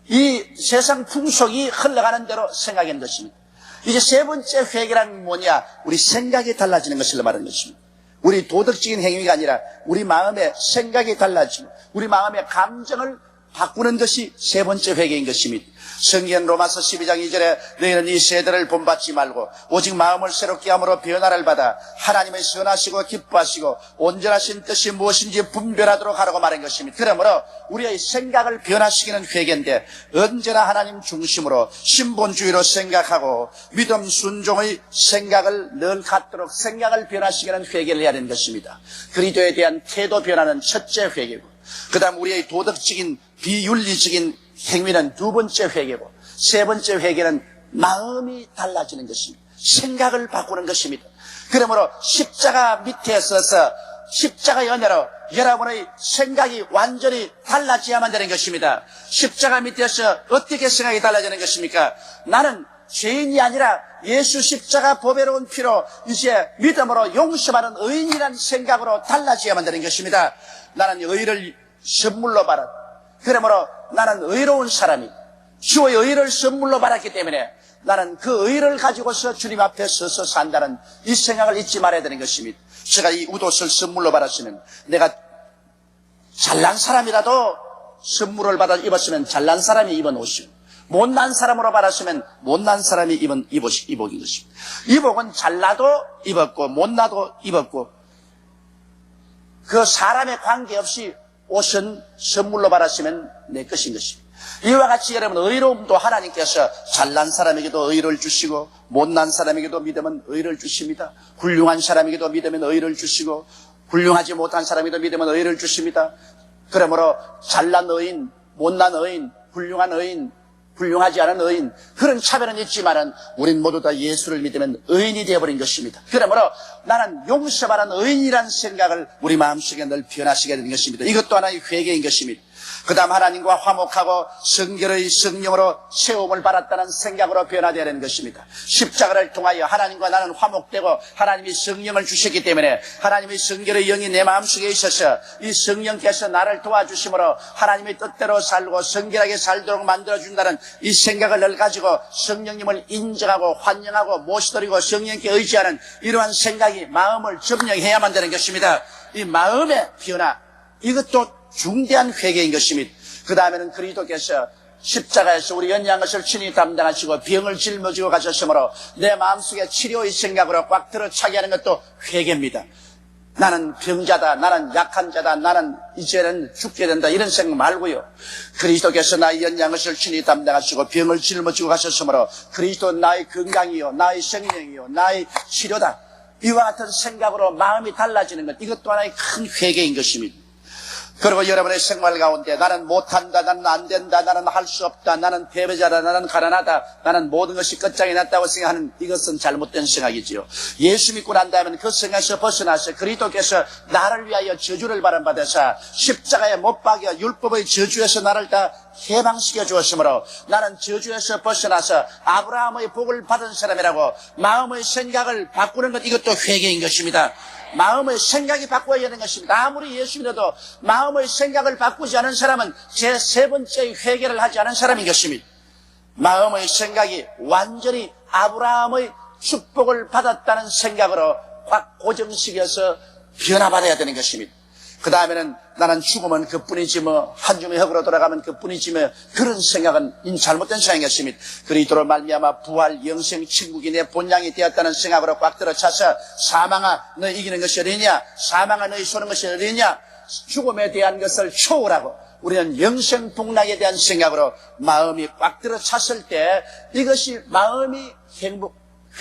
이 세상 풍속이 흘러가는 대로 생각하는 것입니다. 이제 세 번째 회개란 뭐냐? 우리 생각이 달라지는 것을 말하는 것입니다. 우리 도덕적인 행위가 아니라 우리 마음의 생각이 달라지고 우리 마음의 감정을 바꾸는 것이 세 번째 회개인 것입니다. 성경 로마서 12장 2절에 너희는 이 세대를 본받지 말고 오직 마음을 새롭게 함으로 변화를 받아 하나님의 선하시고 기뻐하시고 온전하신 뜻이 무엇인지 분별하도록 하라고 말한 것입니다. 그러므로 우리의 생각을 변화시키는 회개인데, 언제나 하나님 중심으로 신본주의로 생각하고 믿음 순종의 생각을 늘 갖도록 생각을 변화시키는 회개를 해야 하는 것입니다. 그리스도에 대한 태도 변화는 첫째 회개고, 그 다음 우리의 도덕적인 비윤리적인 행위는 두 번째 회개고, 세 번째 회개는 마음이 달라지는 것입니다. 생각을 바꾸는 것입니다. 그러므로 십자가 밑에 서서 십자가의 은혜로 여러분의 생각이 완전히 달라져야만 되는 것입니다. 십자가 밑에서 어떻게 생각이 달라지는 것입니까? 나는 죄인이 아니라 예수 십자가 보배로운 피로 이제 믿음으로 용서받은 의인이라는 생각으로 달라져야만 되는 것입니다. 나는 의를 선물로 받았다. 그러므로 나는 의로운 사람이 주의 의를 선물로 받았기 때문에 나는 그 의를 가지고서 주님 앞에 서서 산다는 이 생각을 잊지 말아야 되는 것입니다. 제가 이 웃옷을 선물로 받았으면, 내가 잘난 사람이라도 선물을 받아 입었으면 잘난 사람이 입은 옷이고, 못난 사람으로 받았으면 못난 사람이 입은 이복인 것입니다. 이복은 잘나도 입었고 못나도 입었고 그 사람에 관계없이 옷은 선물로 받았으면 내 것인 것입니다. 이와 같이 여러분 의로움도 하나님께서 잘난 사람에게도 의를 주시고 못난 사람에게도 믿으면 의를 주십니다. 훌륭한 사람에게도 믿으면 의를 주시고 훌륭하지 못한 사람에게도 믿으면 의를 주십니다. 그러므로 잘난 의인, 못난 의인, 훌륭한 의인, 훌륭하지 않은 의인, 그런 차별은 있지만은 우린 모두 다 예수를 믿으면 의인이 되어버린 것입니다. 그러므로 나는 용서받은 의인이라는 생각을 우리 마음속에 늘 변화시게 되는 것입니다. 이것도 하나의 회개인 것입니다. 그 다음 하나님과 화목하고 성결의 성령으로 세움을 받았다는 생각으로 변화되어야 하는 것입니다. 십자가를 통하여 하나님과 나는 화목되고 하나님이 성령을 주셨기 때문에 하나님의 성결의 영이 내 마음속에 있어서 이 성령께서 나를 도와주심으로 하나님의 뜻대로 살고 성결하게 살도록 만들어준다는 이 생각을 늘 가지고 성령님을 인정하고 환영하고 모시드리고 성령께 의지하는 이러한 생각이 마음을 점령해야만 되는 것입니다. 이 마음의 변화, 이것도 중대한 회개인 것입니다. 그 다음에는 그리스도께서 십자가에서 우리 연약한 것을 친히 담당하시고 병을 짊어지고 가셨으므로 내 마음속에 치료의 생각으로 꽉 들어 차게 하는 것도 회개입니다. 나는 병자다, 나는 약한 자다, 나는 이제는 죽게 된다, 이런 생각 말고요. 그리스도께서 나의 연약한 것을 친히 담당하시고 병을 짊어지고 가셨으므로 그리스도 나의 건강이요, 나의 생명이요, 나의 치료다, 이와 같은 생각으로 마음이 달라지는 것, 이것도 하나의 큰 회개인 것입니다. 그리고 여러분의 생활 가운데 나는 못한다, 나는 안 된다, 나는 할 수 없다, 나는 패배자다, 나는 가난하다, 나는 모든 것이 끝장이 났다고 생각하는 이것은 잘못된 생각이지요. 예수 믿고 난 다음에 그 생각에서 벗어나서 그리스도께서 나를 위하여 저주를 받아서 십자가에 못 박여 율법의 저주에서 나를 다 해방시켜 주었으므로 나는 저주에서 벗어나서 아브라함의 복을 받은 사람이라고 마음의 생각을 바꾸는 것, 이것도 회개인 것입니다. 마음의 생각이 바꿔야 되는 것입니다. 아무리 예수 믿어도 마음의 생각을 바꾸지 않은 사람은 제 세 번째 회개를 하지 않은 사람인 것입니다. 마음의 생각이 완전히 아브라함의 축복을 받았다는 생각으로 확 고정시켜서 변화받아야 되는 것입니다. 그 다음에는 나는 죽으면 그뿐이지 뭐, 한 줌의 흙으로 돌아가면 그뿐이지 뭐, 그런 생각은 잘못된 생각인 것입니다. 그리스도로 말미암아 부활 영생 천국이 내 본향이 되었다는 생각으로 꽉 들어차서 사망아 너희 이기는 것이 어디냐, 사망아 너희 쏘는 것이 어디냐, 죽음에 대한 것을 초월하고 우리는 영생 복락에 대한 생각으로 마음이 꽉 들어찼을 때 이것이 마음이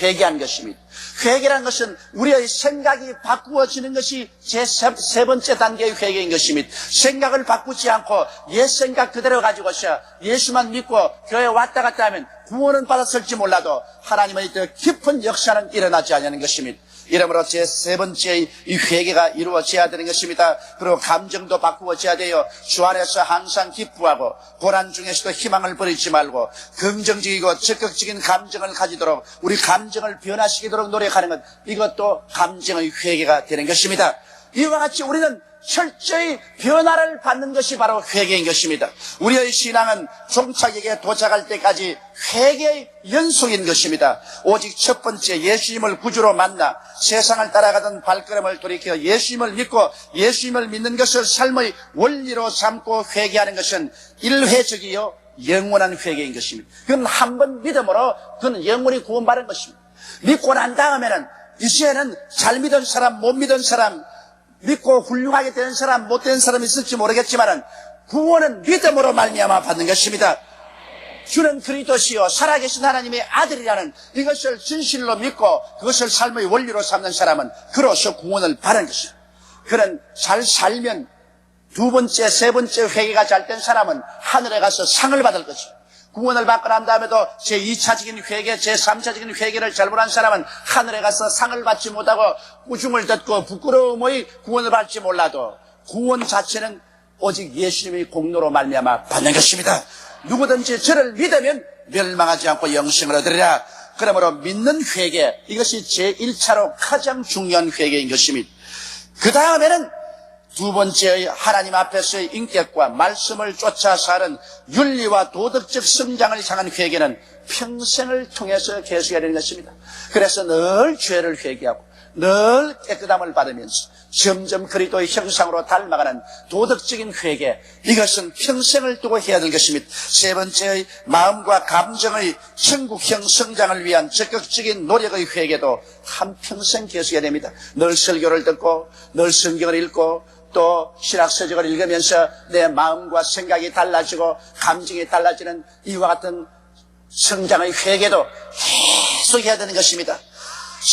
회개한 것입니다. 회개란 것은 우리의 생각이 바꾸어지는 것이 제 세 번째 단계의 회개인 것입니다. 생각을 바꾸지 않고 옛 생각 그대로 가지고서 예수만 믿고 교회에 왔다 갔다 하면 구원은 받았을지 몰라도 하나님의 더 깊은 역사는 일어나지 않는 것입니다. 이러므로 제 세 번째의 이 회개가 이루어져야 되는 것입니다. 그리고 감정도 바꾸어져야 돼요. 주 안에서 항상 기뻐하고 고난 중에서도 희망을 버리지 말고 긍정적이고 적극적인 감정을 가지도록 우리 감정을 변화시키도록 노력하는 것, 이것도 감정의 회개가 되는 것입니다. 이와 같이 우리는 철저히 변화를 받는 것이 바로 회개인 것입니다. 우리의 신앙은 종착역에 도착할 때까지 회개의 연속인 것입니다. 오직 첫 번째 예수님을 구주로 만나 세상을 따라가던 발걸음을 돌이켜 예수님을 믿고 예수님을 믿는 것을 삶의 원리로 삼고 회개하는 것은 일회적이요 영원한 회개인 것입니다. 그건 한 번 믿음으로 그건 영원히 구원받은 것입니다. 믿고 난 다음에는 이제는 잘 믿은 사람, 못 믿은 사람, 믿고 훌륭하게 된 사람, 못된 사람이 있을지 모르겠지만 구원은 믿음으로 말미암아 받는 것입니다. 주는 그리스도시요 살아계신 하나님의 아들이라는 이것을 진실로 믿고 그것을 삶의 원리로 삼는 사람은 그로서 구원을 받는 것입니다. 그는 잘 살면 두 번째, 세 번째 회개가 잘 된 사람은 하늘에 가서 상을 받을 것입니다. 구원을 받고 난 다음에도 제2차적인 회개, 제3차적인 회개를 잘못한 사람은 하늘에 가서 상을 받지 못하고 꾸중을 듣고 부끄러움의 구원을 받지 몰라도 구원 자체는 오직 예수님의 공로로 말미암아 받는 것입니다. 누구든지 저를 믿으면 멸망하지 않고 영생을 얻으리라. 그러므로 믿는 회개, 이것이 제1차로 가장 중요한 회개인 것입니다. 그 다음에는 두 번째의 하나님 앞에서의 인격과 말씀을 쫓아 사는 윤리와 도덕적 성장을 향한 회개는 평생을 통해서 계속해야 되는 것입니다. 그래서 늘 죄를 회개하고 늘 깨끗함을 받으면서 점점 그리스도의 형상으로 닮아가는 도덕적인 회개, 이것은 평생을 두고 해야 될 것입니다. 세 번째의 마음과 감정의 천국형 성장을 위한 적극적인 노력의 회개도 한평생 계속해야 됩니다. 늘 설교를 듣고 늘 성경을 읽고 또 신학서적을 읽으면서 내 마음과 생각이 달라지고 감정이 달라지는 이와 같은 성장의 회개도 계속 해야 되는 것입니다.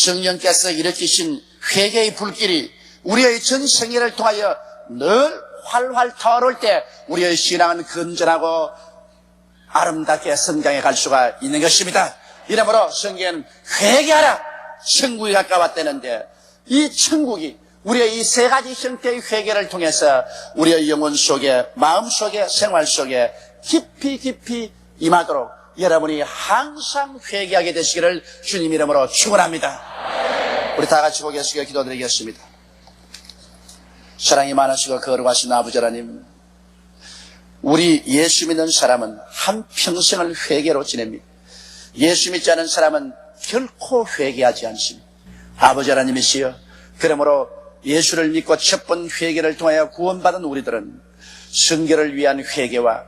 성령께서 일으키신 회개의 불길이 우리의 전 생애를 통하여 늘 활활 타오를 때 우리의 신앙은 건전하고 아름답게 성장해 갈 수가 있는 것입니다. 이러므로 성경은 회개하라, 천국이 가까웠다는데, 이 천국이 우리의 이 세 가지 형태의 회개를 통해서 우리의 영혼 속에, 마음 속에, 생활 속에 깊이 임하도록 여러분이 항상 회개하게 되시기를 주님 이름으로 축원합니다. 우리 다 같이 고개 숙여 기도드리겠습니다. 사랑이 많으시고 거룩하신 아버지 하나님, 우리 예수 믿는 사람은 한평생을 회개로 지냅니다. 예수 믿지 않은 사람은 결코 회개하지 않습니다. 아버지 하나님이시여, 그러므로 예수를 믿고 첫 번 회개를 통하여 구원받은 우리들은 성결을 위한 회개와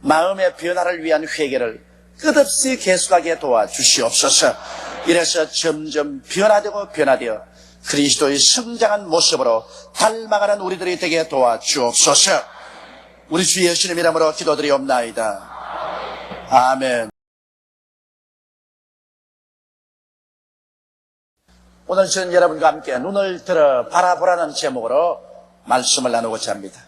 마음의 변화를 위한 회개를 끝없이 계속하게 도와주시옵소서. 이래서 점점 변화되어 그리스도의 성장한 모습으로 닮아가는 우리들이 되게 도와주옵소서. 우리 주 예수님 이름으로 기도드리옵나이다. 아멘. 오늘 저는 여러분과 함께 눈을 들어 바라보라는 제목으로 말씀을 나누고자 합니다.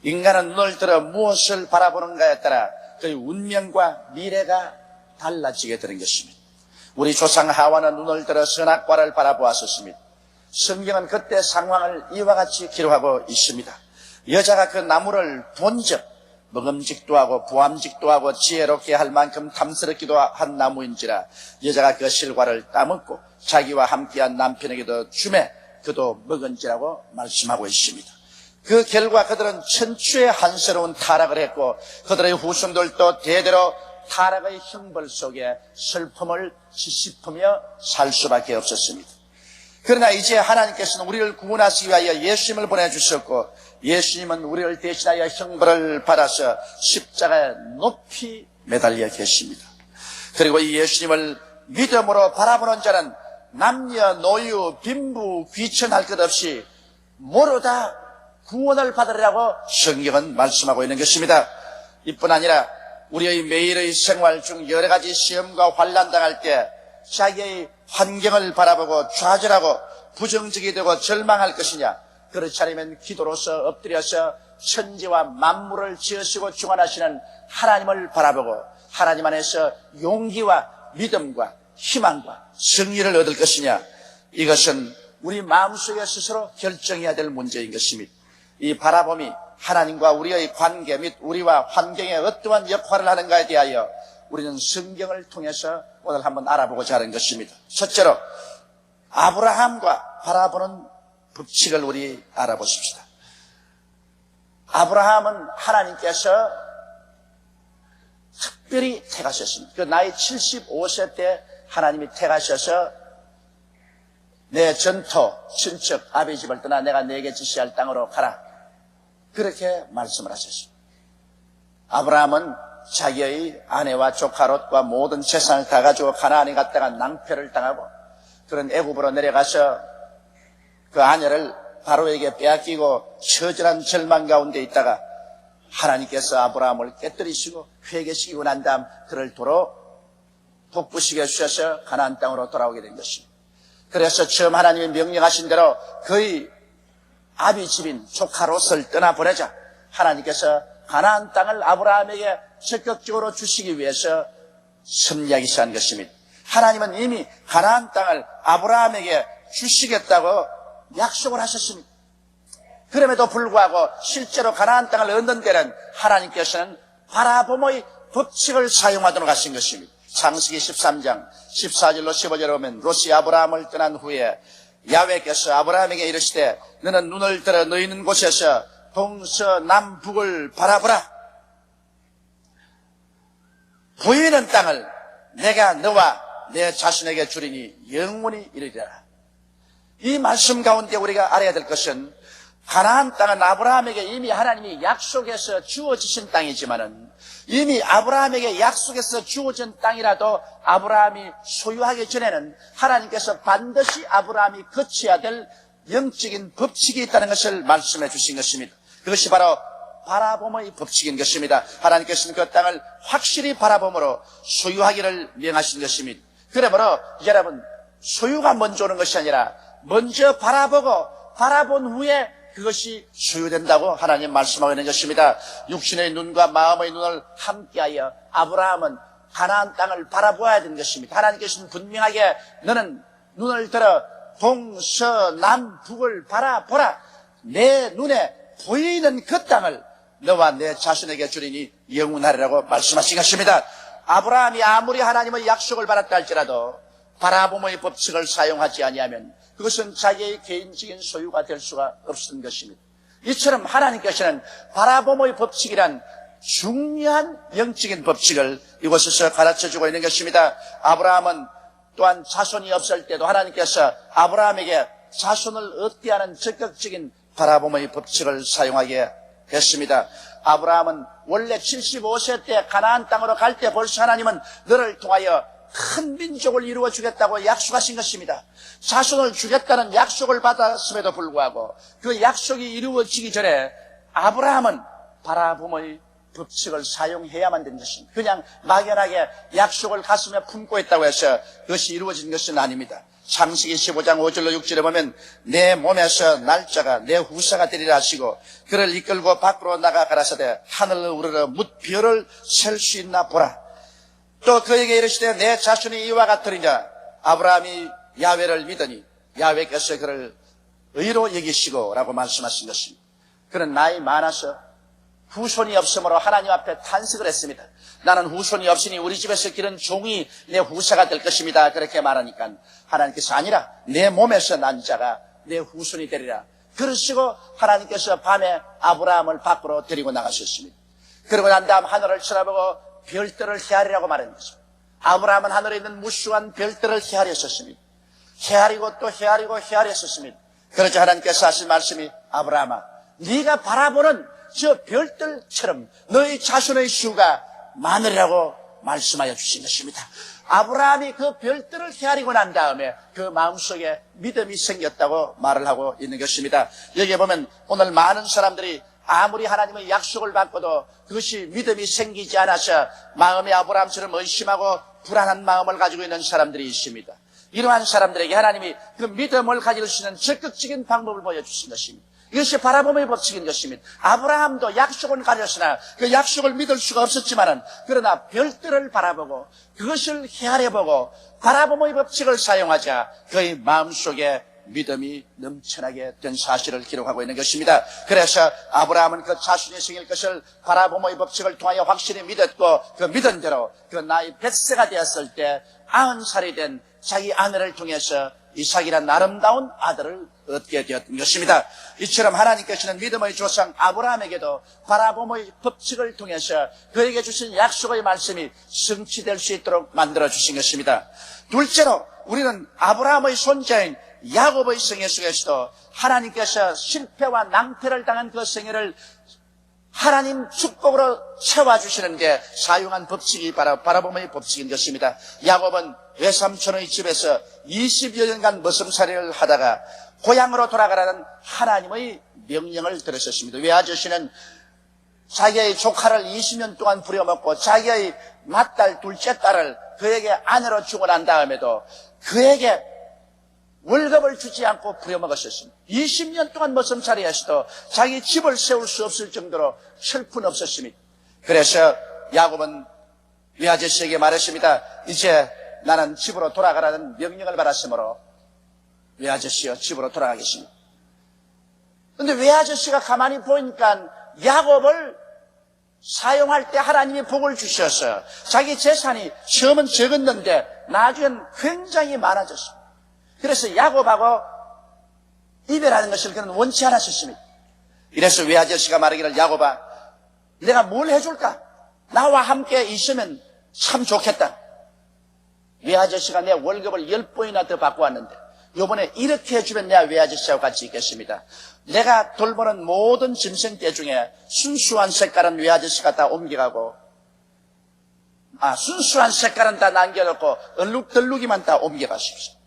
인간은 눈을 들어 무엇을 바라보는가에 따라 그의 운명과 미래가 달라지게 되는 것입니다. 우리 조상 하와는 눈을 들어 선악과를 바라보았었습니다. 성경은 그때 상황을 이와 같이 기록하고 있습니다. 여자가 그 나무를 본즉 먹음직도 하고 부함직도 하고 지혜롭게 할 만큼 탐스럽기도 한 나무인지라 여자가 그 실과를 따먹고 자기와 함께한 남편에게도 주매 그도 먹은지라고 말씀하고 있습니다. 그 결과 그들은 천추의 한스러운 타락을 했고 그들의 후손들도 대대로 타락의 형벌 속에 슬픔을 씻으며 살 수밖에 없었습니다. 그러나 이제 하나님께서는 우리를 구원하시기 위하여 예수님을 보내주셨고 예수님은 우리를 대신하여 형벌을 받아서 십자가에 높이 매달려 계십니다. 그리고 이 예수님을 믿음으로 바라보는 자는 남녀, 노유, 빈부, 귀천할 것 없이 모두 다 구원을 받으리라고 성경은 말씀하고 있는 것입니다. 이뿐 아니라 우리의 매일의 생활 중 여러 가지 시험과 환난 당할 때 자기의 환경을 바라보고 좌절하고 부정적이 되고 절망할 것이냐, 그렇지 않으면 기도로서 엎드려서 천지와 만물을 지으시고 주관하시는 하나님을 바라보고 하나님 안에서 용기와 믿음과 희망과 승리를 얻을 것이냐, 이것은 우리 마음속에 스스로 결정해야 될 문제인 것입니다. 이 바라봄이 하나님과 우리의 관계 및 우리와 환경에 어떠한 역할을 하는가에 대하여 우리는 성경을 통해서 오늘 한번 알아보고자 하는 것입니다. 첫째로 아브라함과 바라보는 법칙을 우리 알아보십시다. 아브라함은 하나님께서 특별히 택하셨습니다. 그 나이 75세 때 하나님이 택하셔서 내 전토, 친척, 아비 집을 떠나 내가 네게 지시할 땅으로 가라, 그렇게 말씀을 하셨습니다. 아브라함은 자기의 아내와 조카 롯과 모든 재산을 다 가지고 가나안에 갔다가 낭패를 당하고 그런 애굽으로 내려가서 그 아내를 바로에게 빼앗기고 처절한 절망 가운데 있다가 하나님께서 아브라함을 깨뜨리시고 회개시키고 난 다음 그를 도로 복부시켜 주셔서 가나안 땅으로 돌아오게 된 것입니다. 그래서 처음 하나님이 명령하신 대로 그의 아비 집인 조카 롯을 떠나보내자 하나님께서 가나안 땅을 아브라함에게 적극적으로 주시기 위해서 섭리하기 시작한 것입니다. 하나님은 이미 가나안 땅을 아브라함에게 주시겠다고 약속을 하셨습니다. 그럼에도 불구하고 실제로 가나안 땅을 얻는 데는 하나님께서는 바라봄의 법칙을 사용하도록 하신 것입니다. 창세기 13장 14절로 15절에 보면 롯이 아브라함을 떠난 후에 야훼께서 아브라함에게 이르시되 너는 눈을 들어 너 있는 곳에서 동서남북을 바라보라. 보이는 땅을 내가 너와 내 자신에게 주리니 영원히 이르리라. 이 말씀 가운데 우리가 알아야 될 것은 가나안 땅은 아브라함에게 이미 하나님이 약속해서 주어지신 땅이지만은 이미 아브라함에게 약속해서 주어진 땅이라도 아브라함이 소유하기 전에는 하나님께서 반드시 아브라함이 거쳐야 될 영적인 법칙이 있다는 것을 말씀해 주신 것입니다. 그것이 바로 바라봄의 법칙인 것입니다. 하나님께서는 그 땅을 확실히 바라봄으로 소유하기를 명하신 것입니다. 그러므로 여러분, 소유가 먼저 오는 것이 아니라 먼저 바라보고 바라본 후에 그것이 소유된다고 하나님 말씀하고 있는 것입니다. 육신의 눈과 마음의 눈을 함께하여 아브라함은 가나안 땅을 바라보아야 되는 것입니다. 하나님께서는 분명하게 너는 눈을 들어 동서남북을 바라보라. 내 눈에 보이는 그 땅을 너와 내 자신에게 주리니 영원하리라고 말씀하신 것입니다. 아브라함이 아무리 하나님의 약속을 받았다 할지라도 바라봄의 법칙을 사용하지 아니하면 그것은 자기의 개인적인 소유가 될 수가 없는 것입니다. 이처럼 하나님께서는 바라봄의 법칙이란 중요한 영적인 법칙을 이곳에서 가르쳐주고 있는 것입니다. 아브라함은 또한 자손이 없을 때도 하나님께서 아브라함에게 자손을 얻게 하는 적극적인 바라봄의 법칙을 사용하게 했습니다. 아브라함은 원래 75세 때 가나안 땅으로 갈 때 벌써 하나님은 너를 통하여 큰 민족을 이루어 주겠다고 약속하신 것입니다. 자손을 주겠다는 약속을 받았음에도 불구하고 그 약속이 이루어지기 전에 아브라함은 바라봄의 법칙을 사용해야만 되는 것입니다. 그냥 막연하게 약속을 가슴에 품고 있다고 해서 그것이 이루어진 것은 아닙니다. 창세기 15장 5절로 6절에 보면 내 몸에서 날짜가 내 후사가 되리라 하시고 그를 이끌고 밖으로 나가 가라사대 하늘을 우러러 뭇 별을 셀 수 있나 보라. 또 그에게 이르시되 내 자손이 이와 같으리냐. 아브라함이 야훼를 믿으니 야훼께서 그를 의로 여기시고 라고 말씀하신 것입니다. 그는 나이 많아서 후손이 없으므로 하나님 앞에 탄식을 했습니다. 나는 후손이 없으니 우리 집에서 기른 종이 내 후사가 될 것입니다. 그렇게 말하니까 하나님께서 아니라 내 몸에서 난 자가 내 후손이 되리라. 그러시고 하나님께서 밤에 아브라함을 밖으로 데리고 나가셨습니다. 그러고 난 다음 하늘을 쳐다보고 별들을 헤아리라고 말한 것입니다. 아브라함은 하늘에 있는 무수한 별들을 헤아렸었습니다. 헤아리고 또 헤아리고 헤아렸었습니다. 그러자 하나님께서 하신 말씀이 아브라함아, 네가 바라보는 저 별들처럼 너희 자손의 수가 많으리라고 말씀하여 주신 것입니다. 아브라함이 그 별들을 헤아리고 난 다음에 그 마음속에 믿음이 생겼다고 말을 하고 있는 것입니다. 여기에 보면 오늘 많은 사람들이 아무리 하나님의 약속을 받고도 그것이 믿음이 생기지 않아서 마음이 아브라함처럼 의심하고 불안한 마음을 가지고 있는 사람들이 있습니다. 이러한 사람들에게 하나님이 그 믿음을 가질 수 있는 적극적인 방법을 보여주신 것입니다. 이것이 바라봄의 법칙인 것입니다. 아브라함도 약속을 가졌으나 그 약속을 믿을 수가 없었지만은 그러나 별들을 바라보고 그것을 헤아려보고 바라봄의 법칙을 사용하자 그의 마음속에 믿음이 넘쳐나게 된 사실을 기록하고 있는 것입니다. 그래서 아브라함은 그 자손이 생길 것을 바라봄의 법칙을 통하여 확실히 믿었고 그 믿은 대로 그 나이 100세가 되었을 때 90살이 된 자기 아내를 통해서 이삭이란 아름다운 아들을 얻게 되었던 것입니다. 이처럼 하나님께서는 믿음의 조상 아브라함에게도 바라봄의 법칙을 통해서 그에게 주신 약속의 말씀이 성취될 수 있도록 만들어주신 것입니다. 둘째로 우리는 아브라함의 손자인 야곱의 생애 속에서도 하나님께서 실패와 낭패를 당한 그 생애를 하나님 축복으로 채워주시는 게 사용한 법칙이 바로 바라봄의 법칙인 것입니다. 야곱은 외삼촌의 집에서 20여 년간 머슴살이를 하다가 고향으로 돌아가라는 하나님의 명령을 들으셨습니다. 외아저씨는 자기의 조카를 20년 동안 부려먹고 자기의 맏딸 둘째 딸을 그에게 아내로 주고 난 다음에도 그에게 월급을 주지 않고 부려먹었었습니다. 20년 동안 머슴살이 하시도 자기 집을 세울 수 없을 정도로 형편없었습니다. 그래서 야곱은 외아저씨에게 말했습니다. 이제 나는 집으로 돌아가라는 명령을 받았으므로 외아저씨여 집으로 돌아가겠습니다. 그런데 외아저씨가 가만히 보니까 야곱을 사용할 때 하나님이 복을 주셔서 자기 재산이 처음은 적었는데 나중엔 굉장히 많아졌습니다. 그래서 야곱하고 이별하는 것을 그는 원치 않았었습니다. 이래서 외아저씨가 말하기를 야곱아 내가 뭘 해줄까? 나와 함께 있으면 참 좋겠다. 외아저씨가 내 월급을 10번이나 더 받고 왔는데 이번에 이렇게 해주면 내가 외아저씨하고 같이 있겠습니다. 내가 돌보는 모든 짐승떼 중에 순수한 색깔은 외아저씨가 다 옮겨가고 순수한 색깔은 다 남겨놓고 얼룩덜룩이만 다 옮겨가십시오.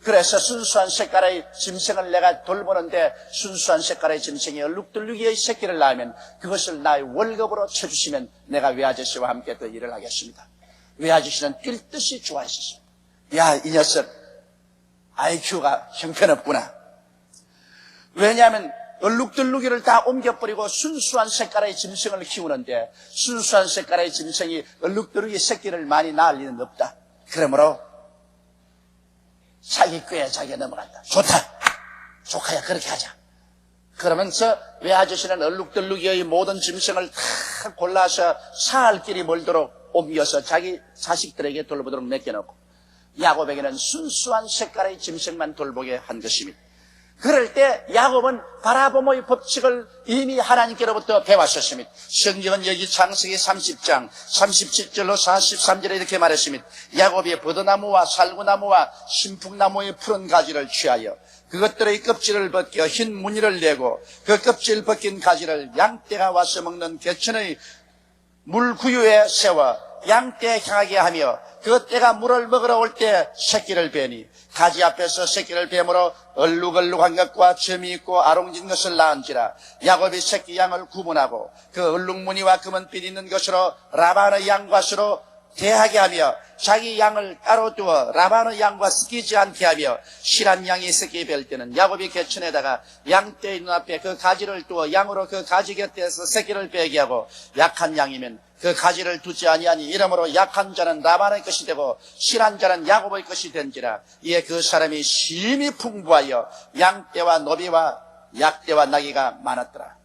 그래서 순수한 색깔의 짐승을 내가 돌보는데 순수한 색깔의 짐승이 얼룩덜룩이의 새끼를 낳으면 그것을 나의 월급으로 쳐주시면 내가 외아저씨와 함께 또 일을 하겠습니다. 외아저씨는 뛸 듯이 좋아했었습니다. 야, 이 녀석 IQ가 형편없구나. 왜냐하면 얼룩덜룩이를 다 옮겨버리고 순수한 색깔의 짐승을 키우는데 순수한 색깔의 짐승이 얼룩덜룩이 새끼를 많이 낳을 리는 없다. 그러므로 자기 꾀에 자기가 넘어간다. 좋다. 조카야, 그렇게 하자. 그러면서 외아저씨는 얼룩덜룩이의 모든 짐승을 다 골라서 사할 길이 멀도록 옮겨서 자기 자식들에게 돌보도록 맡겨놓고 야곱에게는 순수한 색깔의 짐승만 돌보게 한 것입니다. 그럴 때 야곱은 바라보모의 법칙을 이미 하나님께로부터 배웠었습니다. 성경은 여기 창세기 30장 37절로 43절에 이렇게 말했습니다. 야곱이 버드나무와 살구나무와 신풍나무의 푸른 가지를 취하여 그것들의 껍질을 벗겨 흰 무늬를 내고 그 껍질 벗긴 가지를 양떼가 와서 먹는 개천의 물구유에 세워 양떼에 향하게 하며 그 떼가 물을 먹으러 올 때 새끼를 베니 가지 앞에서 새끼를 뱀으로 얼룩얼룩한 것과 점이 있고 아롱진 것을 낳은지라. 야곱이 새끼 양을 구분하고 그 얼룩무늬와 금은빛 있는 것으로 라반의 양과수로 대하게 하며 자기 양을 따로 두어 라반의 양과 섞이지 않게 하며 실한 양이 새끼 뵐 때는 야곱이 개천에다가 양떼의 눈앞에 그 가지를 두어 양으로 그 가지 곁에서 새끼를 빼게 하고 약한 양이면 그 가지를 두지 아니하니 이러므로 약한 자는 라반의 것이 되고 실한 자는 야곱의 것이 된지라. 이에 그 사람이 심히 풍부하여 양떼와 노비와 약떼와 나귀가 많았더라.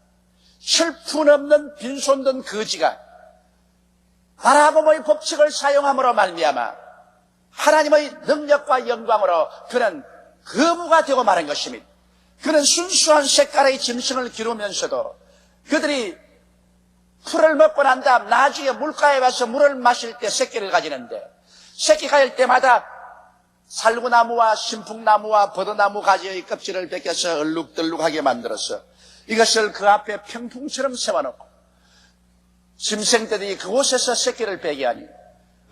실푼없는 빈손든 거지가 바라보모의 법칙을 사용함으로 말미암아 하나님의 능력과 영광으로 그는 거부가 되고 마는 것입니다. 그는 순수한 색깔의 짐승을 기르면서도 그들이 풀을 먹고 난 다음 나중에 물가에 와서 물을 마실 때 새끼를 가지는데 새끼 가질 때마다 살구나무와 신풍나무와 버드나무 가지의 껍질을 벗겨서 얼룩덜룩하게 만들어서 이것을 그 앞에 평풍처럼 세워놓고 짐승들이 그곳에서 새끼를 베게 하니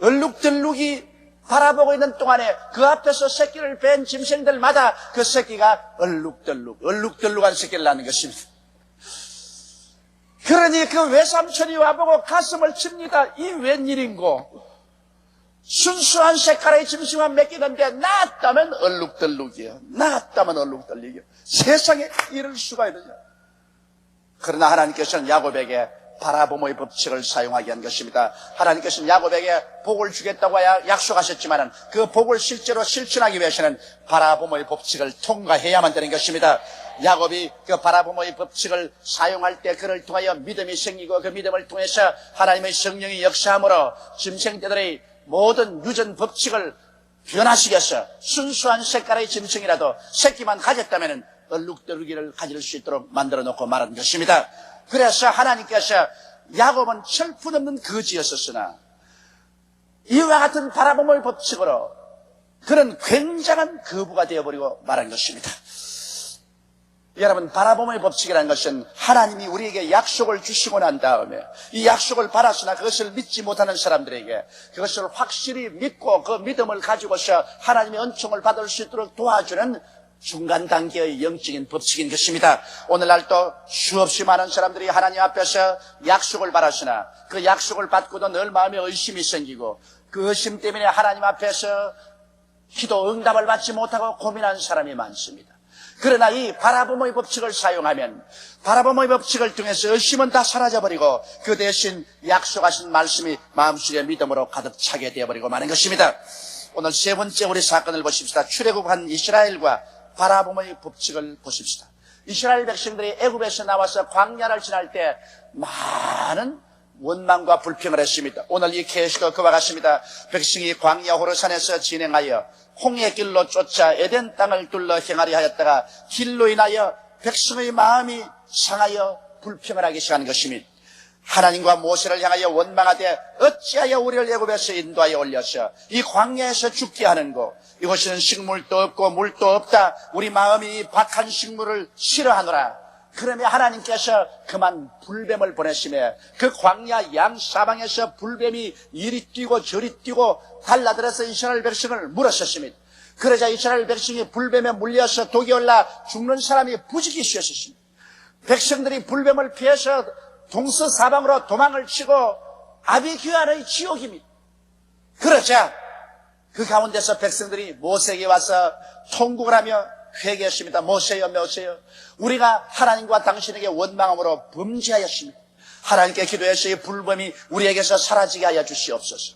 얼룩덜룩이 바라보고 있는 동안에 그 앞에서 새끼를 뺀 짐승들마다 그 새끼가 얼룩덜룩한 새끼를 낳는 것입니다. 그러니 그 외삼촌이 와보고 가슴을 칩니다. 이 웬일인고? 순수한 색깔의 짐승만 맡기는데 낳았다면 얼룩덜룩이요. 낳았다면 얼룩덜룩이요. 세상에 이럴 수가 있느냐. 그러나 하나님께서는 야곱에게 바라보모의 법칙을 사용하게 한 것입니다. 하나님께서는 야곱에게 복을 주겠다고 약속하셨지만 그 복을 실제로 실천하기 위해서는 바라보모의 법칙을 통과해야만 되는 것입니다. 야곱이 그 바라보모의 법칙을 사용할 때 그를 통하여 믿음이 생기고 그 믿음을 통해서 하나님의 성령이 역사함으로 짐승들의 모든 유전 법칙을 변화시켜서 순수한 색깔의 짐승이라도 새끼만 가졌다면 얼룩덜룩이를 가질 수 있도록 만들어 놓고 말한 것입니다. 그래서 하나님께서 야곱은 철푸없는 거지였었으나 이와 같은 바라보모의 법칙으로 그는 굉장한 거부가 되어버리고 말한 것입니다. 여러분, 바라보모의 법칙이라는 것은 하나님이 우리에게 약속을 주시고 난 다음에 이 약속을 받았으나 그것을 믿지 못하는 사람들에게 그것을 확실히 믿고 그 믿음을 가지고서 하나님의 은총을 받을 수 있도록 도와주는 중간 단계의 영적인 법칙인 것입니다. 오늘날도 수없이 많은 사람들이 하나님 앞에서 약속을 받았으나 그 약속을 받고도 늘 마음에 의심이 생기고 그 의심 때문에 하나님 앞에서 기도 응답을 받지 못하고 고민하는 사람이 많습니다. 그러나 이 바라보모의 법칙을 사용하면 바라보모의 법칙을 통해서 의심은 다 사라져버리고 그 대신 약속하신 말씀이 마음속에 믿음으로 가득 차게 되어버리고 마는 것입니다. 오늘 세 번째 우리 사건을 보십시다. 출애굽한 이스라엘과 바라보모의 법칙을 보십시다. 이스라엘 백성들이 애굽에서 나와서 광야를 지날 때 많은 원망과 불평을 했습니다. 오늘 이 계시도 그와 같습니다. 백성이 광야 호르산에서 진행하여 홍해 길로 쫓아 에덴 땅을 둘러 행하려 하였다가 길로 인하여 백성의 마음이 상하여 불평을 하기 시작한 것입니다. 하나님과 모세를 향하여 원망하되 어찌하여 우리를 애굽에서 인도하여 올려서 이 광야에서 죽게 하는고 이곳에는 식물도 없고 물도 없다. 우리 마음이 박한 식물을 싫어하노라. 그러면 하나님께서 그만 불뱀을 보내시매 그 광야 양사방에서 불뱀이 이리 뛰고 저리 뛰고 달라들어서 이스라엘 백성을 물었었습니다. 그러자 이스라엘 백성이 불뱀에 물려서 독이 올라 죽는 사람이 부지기 쉬웠습니다. 백성들이 불뱀을 피해서 동서사방으로 도망을 치고 아비규환의 지옥입니다. 그러자 그 가운데서 백성들이 모세에게 와서 통곡을 하며 회개했습니다. 모세여, 모세여, 우리가 하나님과 당신에게 원망함으로 범죄하였습니다. 하나님께 기도해서 이 불뱀이 우리에게서 사라지게 하여 주시옵소서.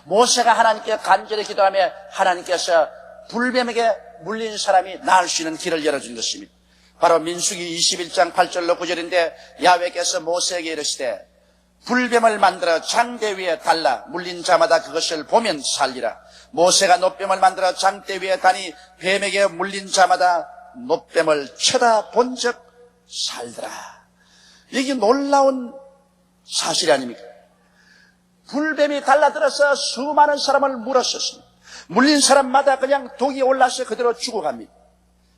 모세가 하나님께 간절히 기도하며 하나님께서 불뱀에게 물린 사람이 나을 수 있는 길을 열어준 것입니다. 바로 민수기 21장 8절로 9절인데 야훼께서 모세에게 이르시되 불뱀을 만들어 장대 위에 달라 물린 자마다 그것을 보면 살리라. 모세가 놋뱀을 만들어 장대 위에 다니 뱀에게 물린 자마다 놋뱀을 쳐다본 적 살더라. 이게 놀라운 사실이 아닙니까? 불뱀이 달라들어서 수많은 사람을 물었었습니다. 물린 사람마다 그냥 독이 올라서 그대로 죽어갑니다.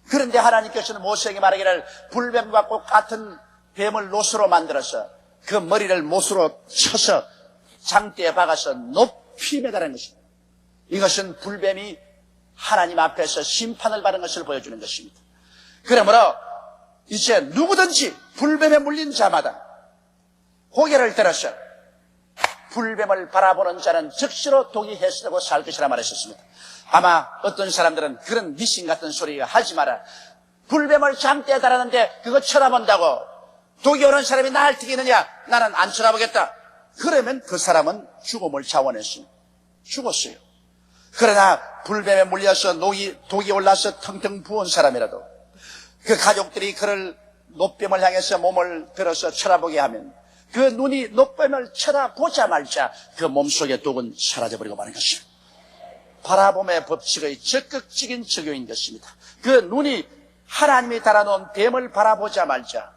그런데 하나님께서는 모세에게 말하기를 불뱀과 똑같은 뱀을 놋으로 만들어서 그 머리를 못으로 쳐서 장대에 박아서 높이 매달은 것입니다. 이것은 불뱀이 하나님 앞에서 심판을 받은 것을 보여주는 것입니다. 그러므로 이제 누구든지 불뱀에 물린 자마다 고개를 들어서 불뱀을 바라보는 자는 즉시로 독이 해소되고 살 것이라 말했었습니다. 아마 어떤 사람들은 그런 미신 같은 소리가 하지 마라. 불뱀을 장대에 달았는데 그거 쳐다본다고 독이 오는 사람이 날 튀기느냐? 나는 안 쳐다보겠다. 그러면 그 사람은 죽음을 자원했습니다. 죽었어요. 그러나 불뱀에 물려서 독이 올라서 텅텅 부은 사람이라도 그 가족들이 그를 놋뱀을 향해서 몸을 들어서 쳐다보게 하면 그 눈이 놋뱀을 쳐다보자마자 그 몸속의 독은 사라져버리고 마는 것입니다. 바라봄의 법칙의 적극적인 적용인 것입니다. 그 눈이 하나님이 달아놓은 뱀을 바라보자마자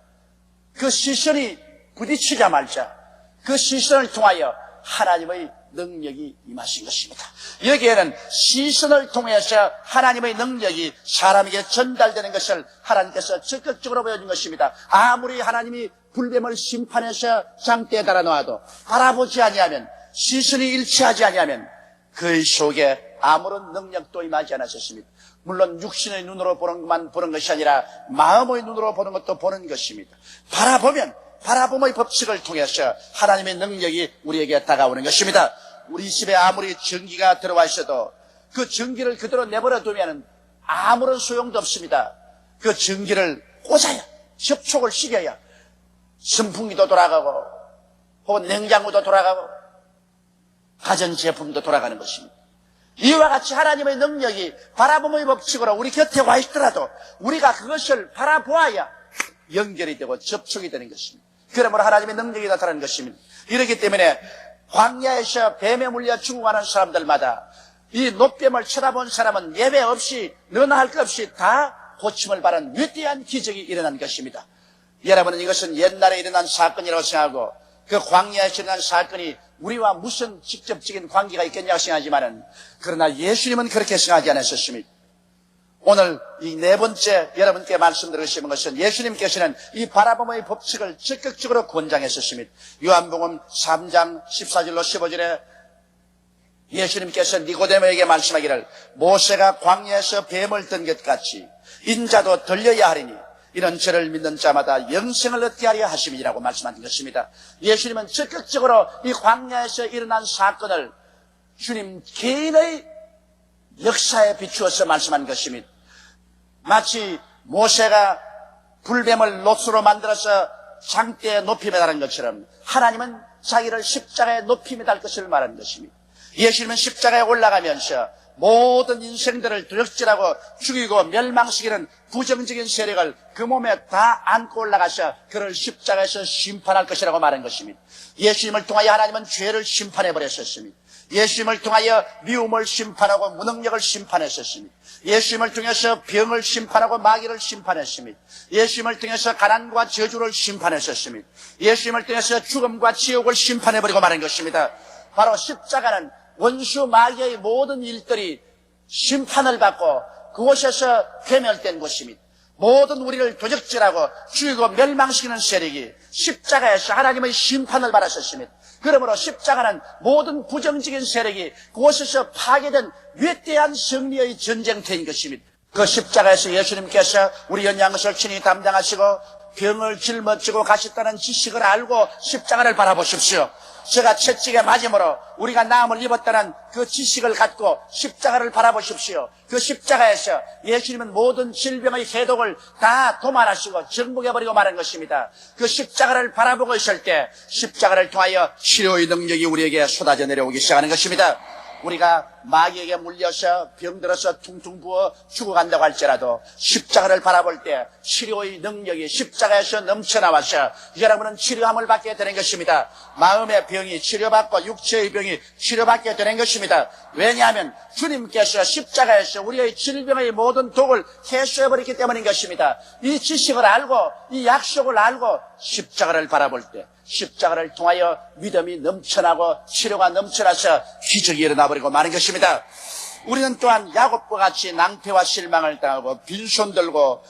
그 시선이 부딪히자마자 그 시선을 통하여 하나님의 능력이 임하신 것입니다. 여기에는 시선을 통해서 하나님의 능력이 사람에게 전달되는 것을 하나님께서 적극적으로 보여준 것입니다. 아무리 하나님이 불뱀을 심판해서 장대에 달아놓아도 바라보지 아니하면, 시선이 일치하지 아니하면 그 속에 아무런 능력도 임하지 않았습니다. 물론 육신의 눈으로 보는 것만 보는 것이 아니라 마음의 눈으로 보는 것도 보는 것입니다. 바라보면 바라봄의 법칙을 통해서 하나님의 능력이 우리에게 다가오는 것입니다. 우리 집에 아무리 전기가 들어와 있어도 그 전기를 그대로 내버려 두면 아무런 소용도 없습니다. 그 전기를 꽂아야, 접촉을 시켜야 선풍기도 돌아가고 혹은 냉장고도 돌아가고 가전제품도 돌아가는 것입니다. 이와 같이 하나님의 능력이 바라봄의 법칙으로 우리 곁에 와 있더라도 우리가 그것을 바라보아야 연결이 되고 접촉이 되는 것입니다. 그러므로 하나님의 능력이 나타나는 것입니다. 이렇기 때문에 광야에서 뱀에 물려 죽어가는 사람들마다 이 놋뱀을 쳐다본 사람은 예외 없이 너나 할 것 없이 다 고침을 받은 위대한 기적이 일어난 것입니다. 여러분은 이것은 옛날에 일어난 사건이라고 생각하고 그 광야에서 일어난 사건이 우리와 무슨 직접적인 관계가 있겠냐고 생각하지만은, 그러나 예수님은 그렇게 생각하지 않으셨습니다. 오늘 이 네 번째 여러분께 말씀드리고 싶은 것은 예수님께서는 이 바라봄의 법칙을 적극적으로 권장했었습니다. 요한복음 3장 14절로 15절에 예수님께서 니고데모에게 말씀하기를 모세가 광야에서 뱀을 든 것 같이 인자도 들려야 하리니 이런 저를 믿는 자마다 영생을 얻게 하려 하심이라고 말씀하신 것입니다. 예수님은 적극적으로 이 광야에서 일어난 사건을 주님 개인의 역사에 비추어서 말씀한 것입니다. 마치 모세가 불뱀을 놋으로 만들어서 장대에 높이 매달은 것처럼 하나님은 자기를 십자가에 높이 매달 것을 말하는 것입니다. 예수님은 십자가에 올라가면서 모든 인생들을 도적질하고 죽이고 멸망시키는 부정적인 세력을 그 몸에 다 안고 올라가서 그를 십자가에서 심판할 것이라고 말한 것입니다. 예수님을 통하여 하나님은 죄를 심판해버렸었습니다. 예수님을 통하여 미움을 심판하고 무능력을 심판했었습니다. 예수님을 통해서 병을 심판하고 마귀를 심판했습니다. 예수님을 통해서 가난과 저주를 심판했었습니다. 예수님을 통해서 죽음과 지옥을 심판해버리고 말한 것입니다. 바로 십자가는 원수 마귀의 모든 일들이 심판을 받고 그곳에서 괴멸된 곳입니다. 모든 우리를 도적질하고 죽이고 멸망시키는 세력이 십자가에서 하나님의 심판을 받았었습니다. 그러므로 십자가는 모든 부정적인 세력이 그곳에서 파괴된 위대한 승리의 전쟁터인 것입니다. 그 십자가에서 예수님께서 우리 연약한 것을 친히 담당하시고 병을 짊어지고 가셨다는 지식을 알고 십자가를 바라보십시오. 제가 채찍에 맞음으로 우리가 나음을 입었다는 그 지식을 갖고 십자가를 바라보십시오. 그 십자가에서 예수님은 모든 질병의 해독을 다 도말하시고 정복해버리고 말한 것입니다. 그 십자가를 바라보고 있을 때 십자가를 통하여 치료의 능력이 우리에게 쏟아져 내려오기 시작하는 것입니다. 우리가 마귀에게 물려서 병들어서 퉁퉁 부어 죽어간다고 할지라도 십자가를 바라볼 때 치료의 능력이 십자가에서 넘쳐나와서 여러분은 치료함을 받게 되는 것입니다. 마음의 병이 치료받고 육체의 병이 치료받게 되는 것입니다. 왜냐하면 주님께서 십자가에서 우리의 질병의 모든 독을 해소해버렸기 때문인 것입니다. 이 지식을 알고 이 약속을 알고 십자가를 바라볼 때 십자가를 통하여 믿음이 넘쳐나고 치료가 넘쳐나서 기적이 일어나버리고 마는 것입니다. 우리는 또한 야곱과 같이 낭패와 실망을 당하고 빈손 들고